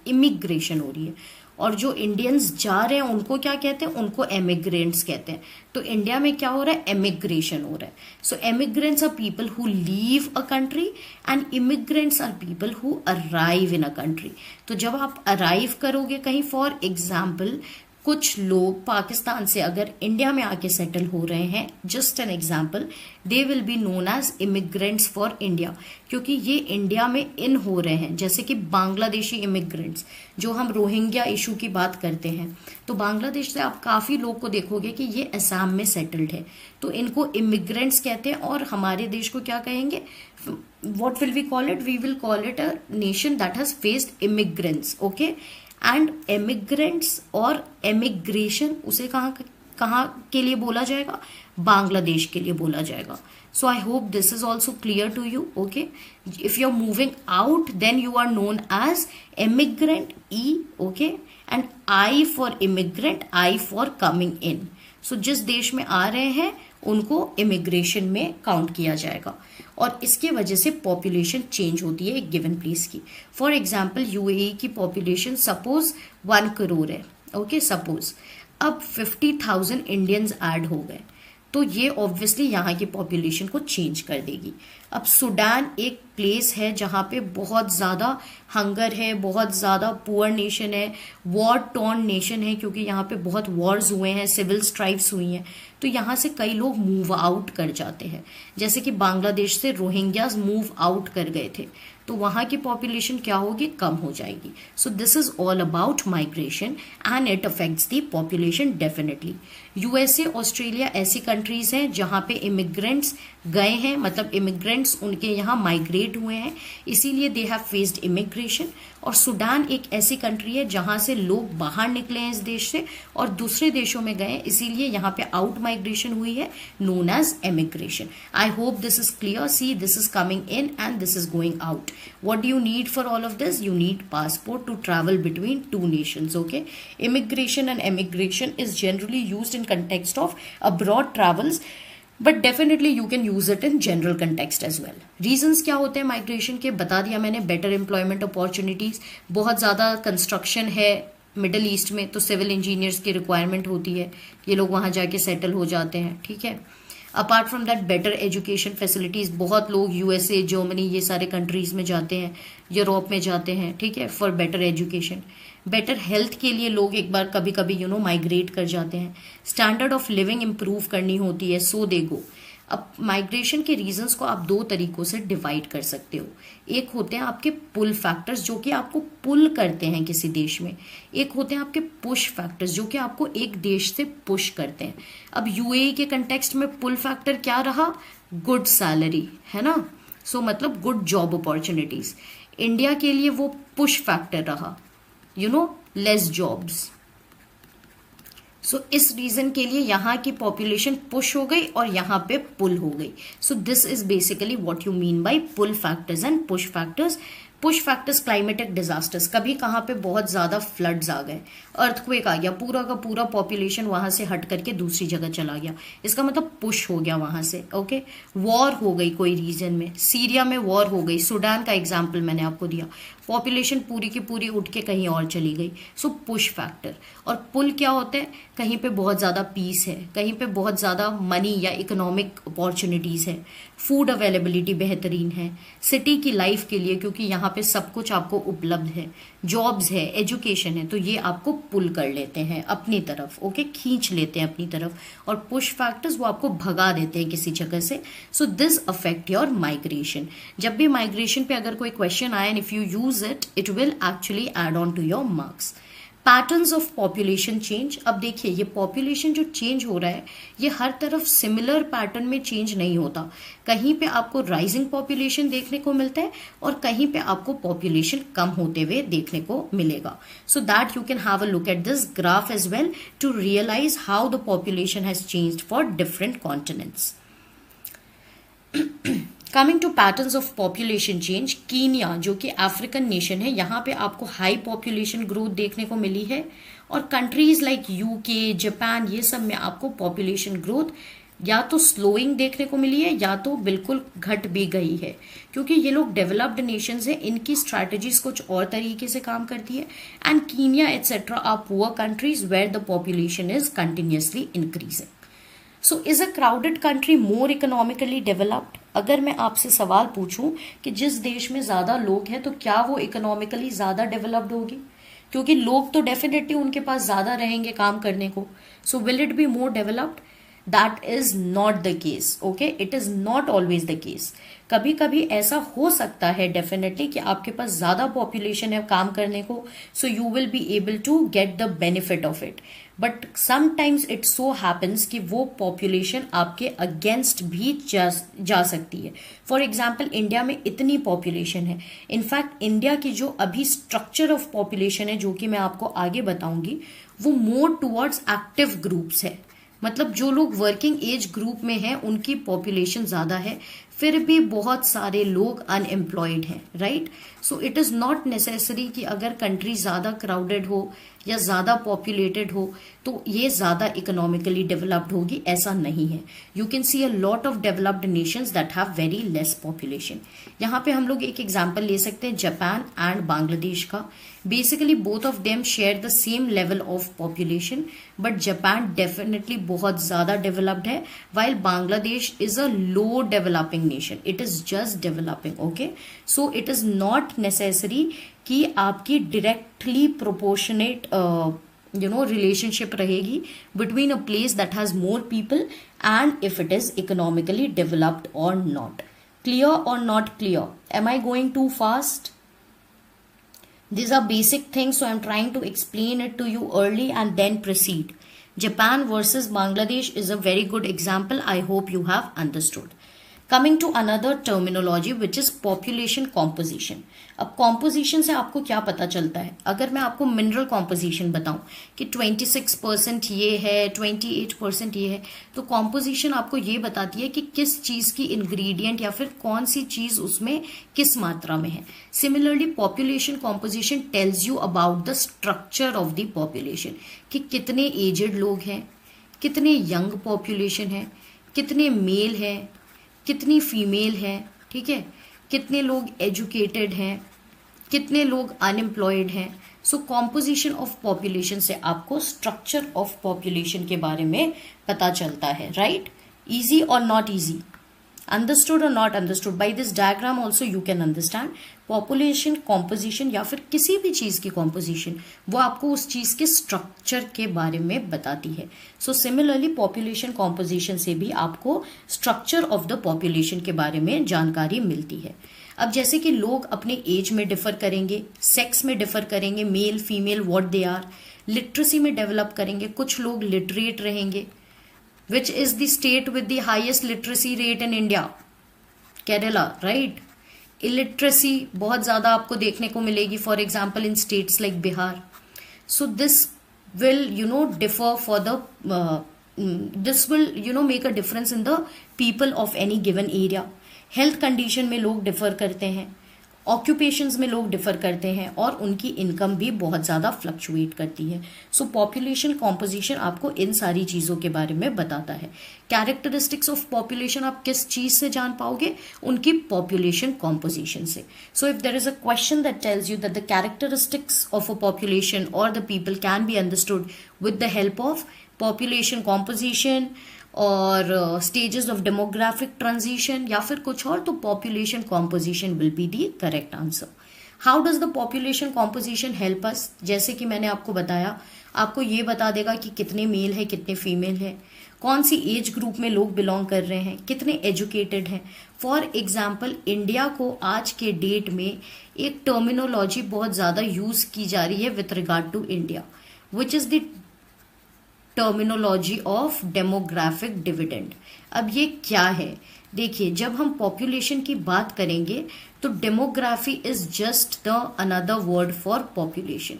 इमिग्रेशन हो रही है। और जो इंडियंस जा रहे हैं उनको क्या कहते हैं? उनको एमिग्रेंट्स कहते हैं। तो इंडिया में क्या हो रहा है? एमिग्रेशन हो रहा है। So emigrants are people who leave a country and immigrants are people who arrive in a country. तो जब आप अराइव करोगे कहीं, फॉर एग्जाम्पल कुछ लोग पाकिस्तान से अगर इंडिया में आके सेटल हो रहे हैं, just an example, they will be known as immigrants for India, क्योंकि ये इंडिया में इन हो रहे हैं। जैसे कि बांग्लादेशी इमिग्रेंट्स, जो हम रोहिंग्या इशू की बात करते हैं, तो बांग्लादेश से आप काफी लोग को देखोगे कि ये असम में सेटल्ड है, तो इनको इमिग्रेंट्स कहते हैं। और हमारे देश को क्या कहेंगे? What will we call it? We will call it a nation that has faced immigrants, okay. And emigrants और एमिग्रेशन उसे कहाँ के लिए बोला जाएगा? बांग्लादेश के लिए बोला जाएगा। So I hope this is also clear to you, okay. If you are moving out then you are known as emigrant, E, okay, and I for immigrant, I for coming in. So जिस देश में आ रहे हैं उनको immigration में count किया जाएगा, और इसके वजह से पॉपुलेशन चेंज होती है एक गिवन प्लेस की। फॉर एग्जाम्पल यूएई की पॉपुलेशन सपोज 1 करोड़ है, ओके, सपोज। अब 50,000 इंडियंस ऐड हो गए, तो ये ऑब्वियसली यहाँ की पॉपुलेशन को चेंज कर देगी। अब सूडान एक प्लेस है जहाँ पे बहुत ज़्यादा हंगर है, बहुत ज़्यादा पुअर नेशन है, वॉर टॉर्न नेशन है, क्योंकि यहाँ पे बहुत वॉर्स हुए हैं, सिविल स्ट्राइव्स हुई हैं, तो यहाँ से कई लोग मूव आउट कर जाते हैं। जैसे कि बांग्लादेश से रोहिंग्याज मूव आउट कर गए थे, तो वहाँ की पॉपुलेशन क्या होगी, कम हो जाएगी। सो this is all about migration and it affects the population definitely. USA, Australia ऐसी कंट्रीज हैं जहाँ पे इमिग्रेंट्स गए हैं, मतलब इमिग्रेंट्स उनके यहाँ माइग्रेट हुए हैं, इसीलिए दे हैव फेस्ड इमिग्रेशन। और सूडान एक ऐसी कंट्री है जहाँ से लोग बाहर निकले हैं इस देश से और दूसरे देशों में गए, इसीलिए यहाँ पे आउट माइग्रेशन हुई है, known as immigration. I hope this is clear. See, this is coming in and this is going out. What do you need for all of this? You need passport to travel between two nations. Okay, immigration and emigration is generally used in context of abroad travels, but definitely you can use it in general context as well. Reasons क्या होते हैं migration के, बता दिया मैंने। Better employment opportunities, बहुत ज़्यादा construction है मिडल ईस्ट में, तो सिविल इंजीनियर्स की रिक्वायरमेंट होती है, ये लोग वहाँ जाके सेटल हो जाते हैं, ठीक है। Apart from that better education facilities, बहुत लोग यूएसए, जर्मनी, ये सारे कंट्रीज़ में जाते हैं, यूरोप में जाते हैं, ठीक है, for better education. Better health के लिए लोग एक बार कभी कभी माइग्रेट कर जाते हैं। स्टैंडर्ड ऑफ लिविंग इम्प्रूव करनी होती है, सो दे गो। अब माइग्रेशन के रीजंस को आप दो तरीकों से डिवाइड कर सकते हो। एक होते हैं आपके पुल फैक्टर्स जो कि आपको पुल करते हैं किसी देश में, एक होते हैं आपके पुश फैक्टर्स जो कि आपको एक देश से पुश करते हैं। अब यूएई के कंटेक्स्ट में पुल फैक्टर क्या रहा, गुड सैलरी, है ना, सो मतलब गुड जॉब अपॉर्चुनिटीज। इंडिया के लिए वो पुश फैक्टर रहा, लेस जॉब्स। सो इस रीजन के लिए यहाँ की पॉपुलेशन पुश हो गई और यहाँ पे पुल हो गई। So this is basically what you mean by pull factors and push factors. Push factors, climatic disasters, कभी कहाँ पे बहुत ज्यादा फ्लड्स आ गए, अर्थक्वेक आ गया, पूरा का पूरा पॉपुलेशन वहां से हट करके दूसरी जगह चला गया, इसका मतलब पुश हो गया वहां से। ओके, वॉर हो गई कोई रीजन में, सीरिया में वॉर हो गई, सूडान का एग्जाम्पल मैंने आपको दिया, पॉपुलेशन पूरी की पूरी उठ के कहीं और चली गई, सो पुश फैक्टर। और पुल क्या होते हैं, कहीं पे बहुत ज़्यादा पीस है, कहीं पे बहुत ज़्यादा मनी या इकोनॉमिक अपॉर्चुनिटीज़ है, फूड अवेलेबिलिटी बेहतरीन है, सिटी की लाइफ के लिए क्योंकि यहाँ पे सब कुछ आपको उपलब्ध है, जॉब्स है, एजुकेशन है, तो ये आपको पुल कर लेते हैं अपनी तरफ, ओके, खींच लेते हैं अपनी तरफ। और पुश फैक्टर्स वो आपको भगा देते हैं किसी जगह से। So this affect your migration. जब भी माइग्रेशन पे अगर कोई क्वेश्चन आए and if you use it will actually add on to your marks. Patterns of population change. अब देखिए ये पॉपुलेशन जो चेंज हो रहा है ये हर तरफ सिमिलर पैटर्न में चेंज नहीं होता, कहीं पे आपको राइजिंग पॉपुलेशन देखने को मिलता है और कहीं पे आपको पॉपुलेशन कम होते हुए देखने को मिलेगा। So that you can have a look at this graph as well to realize how the population has changed for different continents. Coming to patterns of population change, Kenya जो कि अफ्रीकन नेशन है, यहाँ पे आपको high population growth देखने को मिली है, और कंट्रीज लाइक यूके, जापान, ये सब में आपको पॉपुलेशन ग्रोथ या तो स्लोइंग देखने को मिली है या तो बिल्कुल घट भी गई है, क्योंकि ये लोग डेवलप्ड नेशंस हैं, इनकी स्ट्रैटेजीज कुछ और तरीके से काम करती है। And Kenya etcetera are poor countries where the population is continuously increasing. So is a crowded country more economically developed? अगर मैं आपसे सवाल पूछूं कि जिस देश में ज्यादा लोग हैं तो क्या वो इकोनॉमिकली ज्यादा डेवलप्ड होगी? क्योंकि लोग तो डेफिनेटली उनके पास ज्यादा रहेंगे काम करने को, so will it be more developed? That is not the case, okay, it is not always the case. कभी कभी ऐसा हो सकता है डेफिनेटली कि आपके पास ज्यादा पॉपुलेशन है काम करने को, so you will be able to get the benefit of it, but sometimes it so happens कि वो पॉपुलेशन आपके अगेंस्ट भी जा सकती है। फॉर एग्जाम्पल इंडिया में इतनी पॉपुलेशन है, इनफैक्ट इंडिया की जो अभी स्ट्रक्चर ऑफ पॉपुलेशन है जो कि मैं आपको आगे बताऊंगी, वो मोर टुवर्ड्स एक्टिव ग्रुप्स है, मतलब जो लोग वर्किंग एज ग्रुप में हैं उनकी पॉपुलेशन ज़्यादा है, फिर भी बहुत सारे लोग अनएम्प्लॉयड हैं, right. So it is not necessary कि अगर कंट्री ज़्यादा क्राउडेड हो या ज़्यादा पॉपुलेटेड हो तो ये ज़्यादा इकोनॉमिकली डेवलप्ड होगी, ऐसा नहीं है। You can C a lot of developed Nations that have very less population. यहाँ पे हम लोग एक एग्जांपल ले सकते हैं जापान एंड बांग्लादेश का। Basically both of them share the same level of population, but Japan definitely बहुत ज़्यादा डेवलप्ड है, while Bangladesh is a low developing nation, it is just developing. Okay, so it is not necessary कि आपकी directly proportionate relationship रहेगी between a place that has more people and if it is economically developed और not. Clear और not clear? Am I going too fast? These are basic things, so I'm trying to explain it to you early and then proceed. Japan versus Bangladesh is a very good example. I hope you have understood. Coming to another terminology which is population composition. अब composition से आपको क्या पता चलता है? अगर मैं आपको mineral composition बताऊं कि 26% ये है, 28% ये है, तो composition आपको ये बताती है कि किस चीज़ की ingredient या फिर कौन सी चीज़ उसमें किस मात्रा में है। Similarly, population composition tells you about the structure of the population, कि कितने aged लोग हैं, कितने young population है, कितने male हैं, कितनी फीमेल है, ठीक है, कितने लोग एजुकेटेड हैं, कितने लोग अनएम्प्लॉयड हैं। सो कॉम्पोजिशन ऑफ पॉपुलेशन से आपको स्ट्रक्चर ऑफ पॉपुलेशन के बारे में पता चलता है, राइट। इजी और नॉट इजी? अंडरस्टूड और not understood? By this diagram also you can understand population composition या फिर किसी भी चीज़ की कॉम्पोजिशन, वो आपको उस चीज़ के स्ट्रक्चर के बारे में बताती है। सो सिमिलरली पॉपुलेशन कॉम्पोजिशन से भी आपको स्ट्रक्चर ऑफ द पॉपुलेशन के बारे में जानकारी मिलती है। अब जैसे कि लोग अपने एज में डिफर करेंगे, सेक्स में डिफर करेंगे, male female what they are, literacy में डेवलप करेंगे, कुछ लोग लिटरेट रहेंगे। Which is the state with the highest literacy rate in India? Kerala, right? Illiteracy बहुत ज़्यादा आपको देखने को मिलेगी, for example in states like Bihar. So this will differ for the this will make a difference in the people of any given area. Health condition में लोग differ करते हैं, ऑक्यूपेशंस में लोग डिफर करते हैं और उनकी इनकम भी बहुत ज़्यादा फ्लक्चुएट करती है। सो पॉपुलेशन कॉम्पोजिशन आपको इन सारी चीज़ों के बारे में बताता है। कैरेक्टरिस्टिक्स ऑफ पॉपुलेशन आप किस चीज़ से जान पाओगे? उनकी पॉपुलेशन कॉम्पोजिशन से। So if there is a question that tells you that the characteristics of a population और the people can be understood with the help of population composition और stages of demographic transition या फिर कुछ और, तो population composition will be the correct answer. How does the population composition help us? जैसे कि मैंने आपको बताया, आपको ये बता देगा कि कितने मेल है, कितने फीमेल है, कौन सी एज ग्रुप में लोग बिलोंग कर रहे हैं, कितने एजुकेटेड हैं। फॉर एग्जाम्पल इंडिया को आज के डेट में एक टर्मिनोलॉजी बहुत ज़्यादा यूज की जा रही है with regard to India, which is the terminology of demographic dividend. अब ये क्या है? देखिए, जब हम पॉपुलेशन की बात करेंगे तो demography is just the another word for population.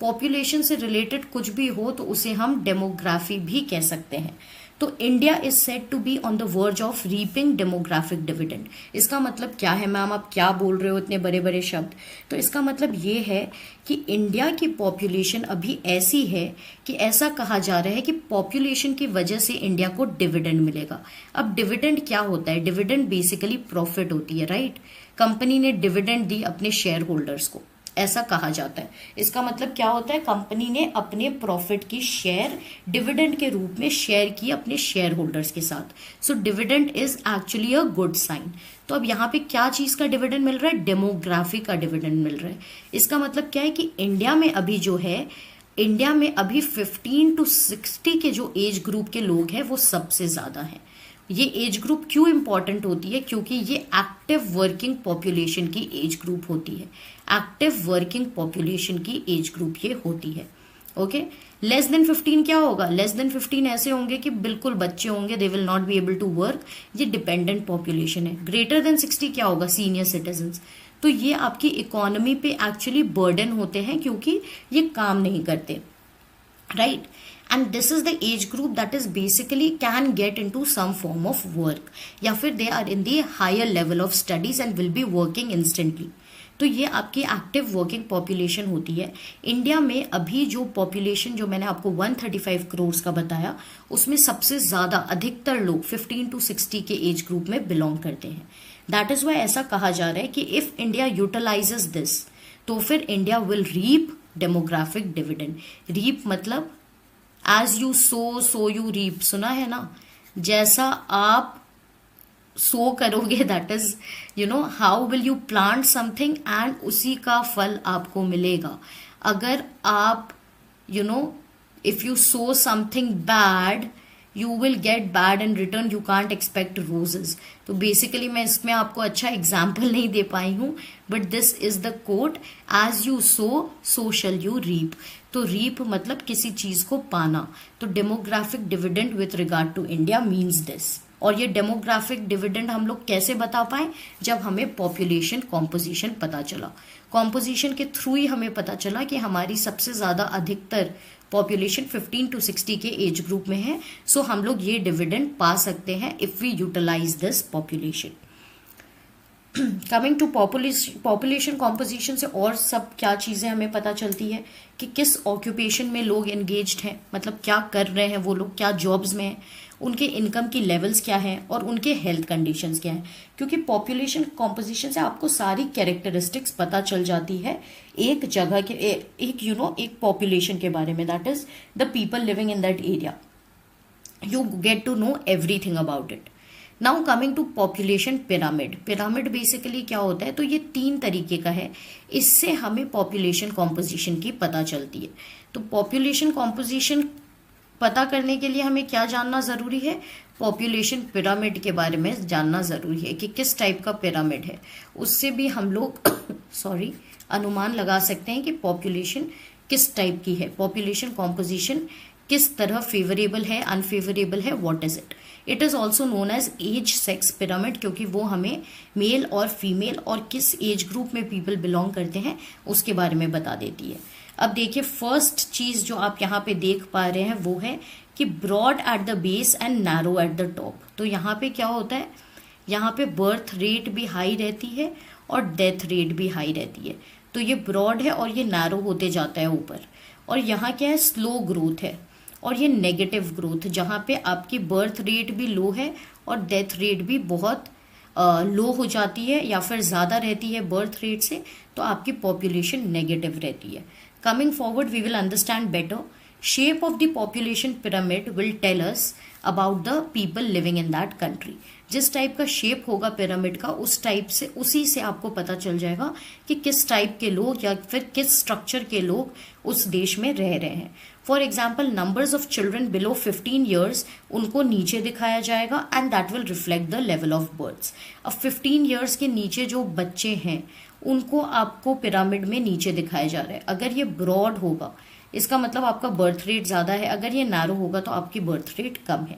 Population से रिलेटेड कुछ भी हो तो उसे हम डेमोग्राफी भी कह सकते हैं। तो India is said to be on the verge of reaping demographic dividend. इसका मतलब क्या है? मैम आप क्या बोल रहे हो इतने बड़े बड़े शब्द? तो इसका मतलब ये है कि इंडिया की पॉपुलेशन अभी ऐसी है कि ऐसा कहा जा रहा है कि पॉपुलेशन की वजह से इंडिया को डिविडेंड मिलेगा। अब डिविडेंड क्या होता है? डिविडेंड बेसिकली प्रॉफिट होती है, राइट। कंपनी ने डिविडेंड दी अपने शेयर होल्डर्स को, ऐसा कहा जाता है। इसका मतलब क्या होता है? कंपनी ने अपने प्रॉफिट की शेयर डिविडेंड के रूप में शेयर की अपने शेयर होल्डर्स के साथ। So dividend is actually a good sign. तो अब यहाँ पे क्या चीज का डिविडेंड मिल रहा है? डेमोग्राफी का डिविडेंड मिल रहा है। इसका मतलब क्या है कि इंडिया में अभी जो है, इंडिया में अभी 15 to 60 के जो एज ग्रुप के लोग हैं वो सबसे ज्यादा है। ये एज ग्रुप क्यों इंपॉर्टेंट होती है? क्योंकि ये एक्टिव वर्किंग पॉपुलेशन की एज ग्रुप होती है। एक्टिव वर्किंग पॉपुलेशन की एज ग्रुप ये होती है। ओके, लेस देन 15 क्या होगा? लेस देन 15 ऐसे होंगे कि बिल्कुल बच्चे होंगे, they will not be able to work, ये डिपेंडेंट पॉपुलेशन है। ग्रेटर देन 60 क्या होगा? Senior citizens. तो ये आपकी इकोनॉमी पे एक्चुअली बर्डन होते हैं क्योंकि ये काम नहीं करते, right. And this is the age group that is basically can get into some form of work, या फिर they are in the higher level of studies and will be working instantly. तो ये आपकी एक्टिव वर्किंग पॉपुलेशन होती है। India में अभी जो पॉपुलेशन जो मैंने आपको 135 करोड़ का बताया, उसमें सबसे ज्यादा अधिकतर लोग 15 to 60 के एज ग्रुप में बिलोंग करते हैं। दैट इज वाई ऐसा कहा जा रहा है कि इफ इंडिया यूटिलाइजेस दिस, तो फिर India will reap demographic dividend. Reap मतलब as you sow you reap, सुना है ना, जैसा आप सो करोगे, that is how will you plant something and उसी का फल आपको मिलेगा। अगर आप if you sow something bad, you will get bad in return, you can't expect roses. तो बेसिकली मैं इसमें आपको अच्छा एग्जाम्पल नहीं दे पाई हूं, but this is the quote, as you sow shall you reap. तो रीप मतलब किसी चीज को पाना। तो demographic dividend with regard to India means this. और ये डेमोग्राफिक डिविडेंड हम लोग कैसे बता पाए, जब हमें पॉपुलेशन कॉम्पोजिशन पता चला। कॉम्पोजिशन के थ्रू ही हमें पता चला कि हमारी सबसे ज्यादा अधिकतर पॉपुलेशन 15 to 60 के एज ग्रुप में है। सो हम लोग ये डिविडेंड पा सकते हैं if we utilize this population. Coming to population composition से और सब क्या चीजें हमें पता चलती है कि किस ऑक्यूपेशन में लोग एंगेज्ड हैं, मतलब क्या कर रहे हैं वो लोग, क्या जॉब्स में हैं, उनके इनकम की लेवल्स क्या हैं और उनके हेल्थ कंडीशंस क्या हैं। क्योंकि पॉपुलेशन कॉम्पोजिशन से आपको सारी कैरेक्टरिस्टिक्स पता चल जाती है एक जगह के एक पॉपुलेशन के बारे में, that is the people living in that area. You get to know everything about it. Now coming to population pyramid. Pyramid basically क्या होता है, तो ये 3 तरीके का है, इससे हमें पॉपुलेशन कॉम्पोजिशन की पता चलती है। तो पॉपुलेशन कॉम्पोजिशन पता करने के लिए हमें क्या जानना जरूरी है, पॉपुलेशन पिरामिड के बारे में जानना जरूरी है कि किस टाइप का पिरामिड है। उससे भी हम लोग अनुमान लगा सकते हैं कि पॉपुलेशन किस टाइप की है, पॉपुलेशन कॉम्पोजिशन किस तरह फेवरेबल है, अनफेवरेबल है, what is it. It is also known as age sex pyramid, क्योंकि वो हमें मेल और फीमेल और किस एज ग्रुप में पीपल बिलोंग करते हैं उसके बारे में बता देती है। अब देखिए, फर्स्ट चीज जो आप यहाँ पे देख पा रहे हैं वो है कि broad at the base and narrow at the top. तो यहाँ पे क्या होता है, यहाँ पे बर्थ रेट भी हाई रहती है और डेथ रेट भी हाई रहती है। तो ये ब्रॉड है और ये नैरो होते जाता है ऊपर। और यहाँ क्या है, स्लो ग्रोथ है और ये नेगेटिव ग्रोथ, जहाँ पे आपकी बर्थ रेट भी लो है और डेथ रेट भी बहुत लो हो जाती है या फिर ज़्यादा रहती है बर्थ रेट से, तो आपकी पॉपुलेशन नेगेटिव रहती है। Coming forward, we will understand better. Shape of the population pyramid will tell us about the people living in that country. जिस टाइप का शेप होगा पिरामिड का, उसी से आपको पता चल जाएगा कि किस टाइप के लोग या फिर किस स्ट्रक्चर के लोग उस देश में रह रहे हैं। For example, numbers of children below 15 years, उनको नीचे दिखाया जाएगा and that will reflect the level of births. अब 15 ईयर्स के नीचे जो बच्चे हैं उनको आपको पिरामिड में नीचे दिखाया जा रहा है। अगर ये ब्रॉड होगा इसका मतलब आपका बर्थ रेट ज्यादा है, अगर ये नैरो होगा तो आपकी बर्थ रेट कम है।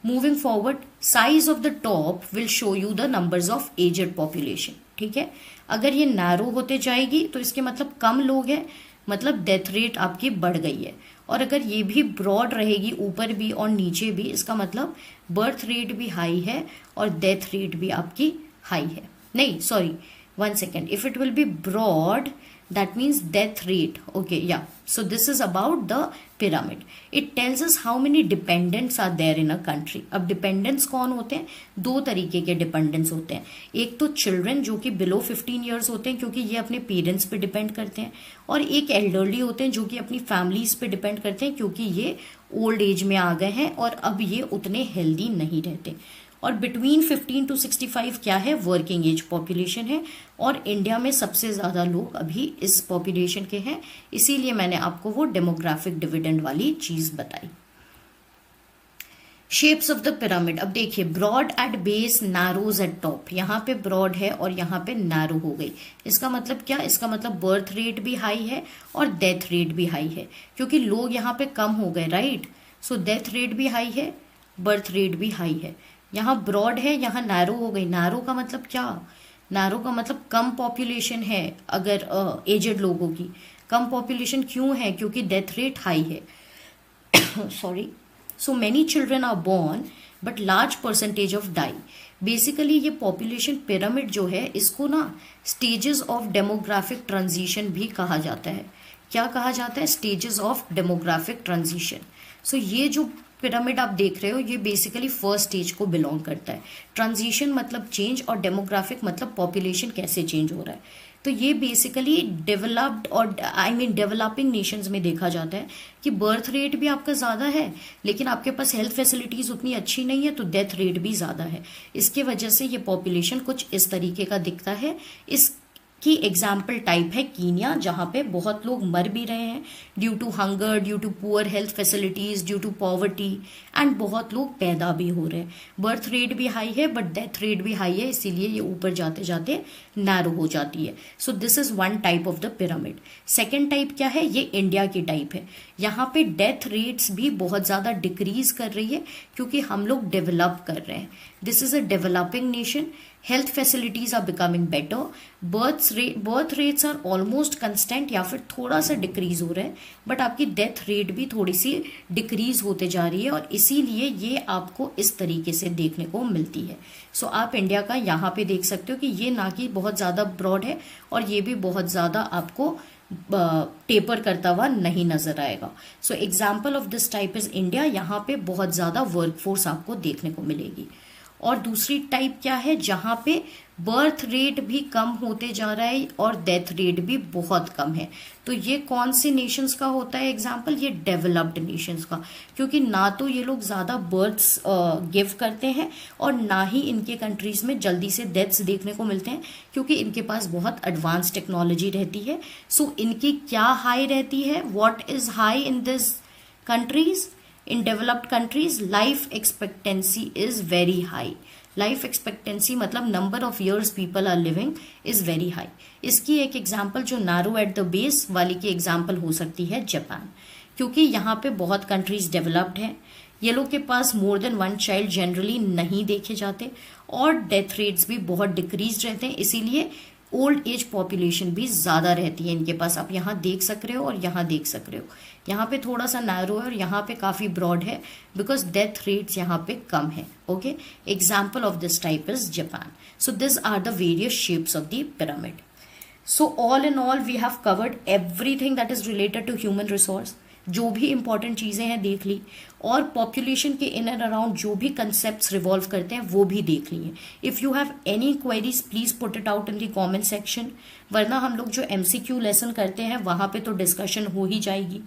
Moving forward, size of the top will show you the numbers of aged population. ठीक है, अगर ये नैरो होते जाएगी तो इसके मतलब कम लोग हैं, मतलब डेथ रेट आपकी बढ़ गई है। और अगर ये भी ब्रॉड रहेगी ऊपर भी और नीचे भी, इसका मतलब बर्थ रेट भी हाई है और डेथ रेट भी आपकी हाई है। नहीं, sorry, one second, if it will be broad, that means death rate. Okay, yeah, so this is about the pyramid. It tells us how many dependents are there in a country. अब dependents कौन होते हैं, 2 तरीके के dependents होते हैं। एक तो children जो कि below 15 years होते हैं, क्योंकि ये अपने पेरेंट्स पे डिपेंड करते हैं, और एक elderly होते हैं जो कि अपनी फैमिलीज पे डिपेंड करते हैं, क्योंकि ये ओल्ड एज में आ गए हैं और अब ये उतने हेल्दी नहीं रहते। और बिटवीन 15 to 65 क्या है, वर्किंग एज पॉपुलेशन है, और इंडिया में सबसे ज्यादा लोग अभी इस पॉपुलेशन के हैं, इसीलिए मैंने आपको वो डेमोग्राफिक डिविडेंड वाली चीज बताई। शेप्स ऑफ द पिरामिड, अब देखिए, broad at base, narrows at top. यहाँ पे ब्रॉड है और यहाँ पे नैरो हो गई। इसका मतलब क्या, इसका मतलब बर्थ रेट भी हाई है और डेथ रेट भी हाई है, क्योंकि लोग यहाँ पे कम हो गए, राइट। सो डेथ रेट भी हाई है, बर्थ रेट भी हाई है। यहाँ ब्रॉड है, यहाँ नैरो हो गई। नैरो का मतलब क्या, नैरो का मतलब कम पॉपुलेशन है। अगर एजेड लोगों की कम पॉपुलेशन क्यों है, क्योंकि डेथ रेट हाई है। sorry. So many children are born but large percentage of die. Basically ये पॉपुलेशन पिरामिड जो है इसको ना स्टेजेस ऑफ डेमोग्राफिक ट्रांजिशन भी कहा जाता है. क्या कहा जाता है? Stages of demographic transition. So ये जो पिरामिड आप देख रहे हो ये बेसिकली फर्स्ट स्टेज को बिलोंग करता है. ट्रांजिशन मतलब चेंज और डेमोग्राफिक मतलब पॉपुलेशन कैसे चेंज हो रहा है. तो ये बेसिकली डेवलप्ड और डेवलपिंग नेशंस में देखा जाता है कि बर्थ रेट भी आपका ज़्यादा है लेकिन आपके पास हेल्थ फैसिलिटीज़ उतनी अच्छी नहीं है तो डेथ रेट भी ज़्यादा है. इसके वजह से ये पॉपुलेशन कुछ इस तरीके का दिखता है. इसकी एग्जाम्पल टाइप है कीनिया, जहाँ पे बहुत लोग मर भी रहे हैं due to hunger, due to poor health facilities, due to poverty, and बहुत लोग पैदा भी हो रहे हैं. बर्थ रेट भी हाई है बट डेथ रेट भी हाई है, इसीलिए ये ऊपर जाते जाते नैरो हो जाती है. सो this is one type of the pyramid. Second type क्या है? ये इंडिया की टाइप है. यहाँ पे डेथ रेट्स भी बहुत ज़्यादा डिक्रीज कर रही है क्योंकि हम लोग डेवलप कर रहे हैं. This is a developing nation. Health facilities are becoming better. Birth rates are almost constant या फिर थोड़ा सा डिक्रीज हो रहा है बट आपकी डेथ रेट भी थोड़ी सी डिक्रीज होते जा रही है और इसीलिए ये आपको इस तरीके से देखने को मिलती है. सो आप इंडिया का यहाँ पे देख सकते हो कि ये ना कि बहुत ज़्यादा ब्रॉड है और ये भी बहुत ज़्यादा आपको टेपर करता हुआ नहीं नजर आएगा. So example of this type is India. यहाँ पे बहुत ज़्यादा वर्कफोर्स आपको देखने को मिलेगी. और दूसरी टाइप क्या है? जहाँ पे बर्थ रेट भी कम होते जा रहा है और डेथ रेट भी बहुत कम है. तो ये कौन से नेशंस का होता है एग्जाम्पल? ये डेवलप्ड नेशंस का, क्योंकि ना तो ये लोग ज़्यादा बर्थ्स गिव करते हैं और ना ही इनके कंट्रीज़ में जल्दी से डेथ्स देखने को मिलते हैं क्योंकि इनके पास बहुत एडवांस टेक्नोलॉजी रहती है. सो इनकी क्या हाई रहती है? What is high in this countries? In developed countries, life expectancy is very high. Life expectancy मतलब number of years people are living is very high. इसकी एक एग्जाम्पल जो narrow at the base वाली की example हो सकती है Japan, क्योंकि यहाँ पे बहुत कंट्रीज डेवलप्ड हैं. ये लोग के पास more than one child generally नहीं देखे जाते और डेथ रेट्स भी बहुत डिक्रीज रहते हैं. इसीलिए ओल्ड एज पॉपुलेशन भी ज़्यादा रहती है इनके पास. आप यहाँ देख सक रहे हो और यहाँ देख सक रहे हो. यहाँ पे थोड़ा सा नैरो है और यहाँ पे काफ़ी ब्रॉड है बिकॉज डेथ रेट्स यहाँ पे कम है. Okay, example of this type is Japan. So this are the various shapes of the pyramid. So all in all we have covered everything that is related to human resource. जो भी important चीज़ें हैं देख ली और population के in and around जो भी concepts revolve करते हैं वो भी देख लिए. If you have any queries please put it out in the comment section, वरना हम लोग जो MCQ लेसन करते हैं वहाँ पे तो डिस्कशन हो ही जाएगी.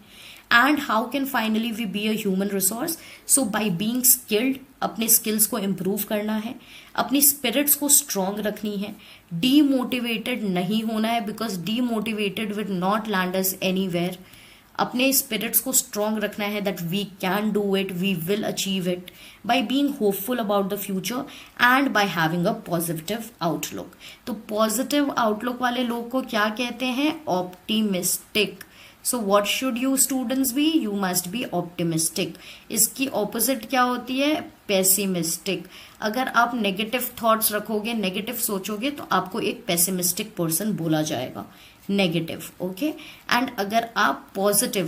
And how can finally we be a human resource? So by being skilled, अपने स्किल्स को इम्प्रूव करना है, अपनी स्पिरिट्स को स्ट्रॉन्ग रखनी है, डीमोटिवेटेड नहीं होना है because demotivated will not land us anywhere. अपने स्पिरिट्स को स्ट्रॉन्ग रखना है that we can do it, we will achieve it by being hopeful about the future and by having a positive outlook. तो positive outlook वाले लोग को क्या कहते हैं? Optimistic. So what should you students be? You must be optimistic. इसकी opposite क्या होती है? पेसिमिस्टिक. अगर आप नेगेटिव थॉट्स रखोगे, नेगेटिव सोचोगे तो आपको एक पेसिमिस्टिक पर्सन बोला जाएगा. नेगेटिव. ओके, एंड अगर आप पॉजिटिव,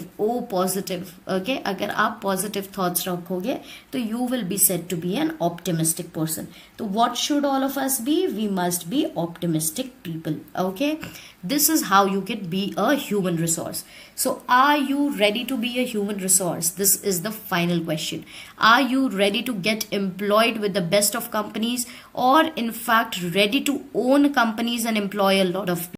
ओके, अगर आप पॉजिटिव थॉट्स रखोगे तो you will be said to be an optimistic person. तो what should all of us be? We must be optimistic people. Okay, this is how you can be a human resource. So are you ready to be a human resource? This is the final question. Are you ready to get employed with the best of companies or in fact ready to own companies and employ a lot of people?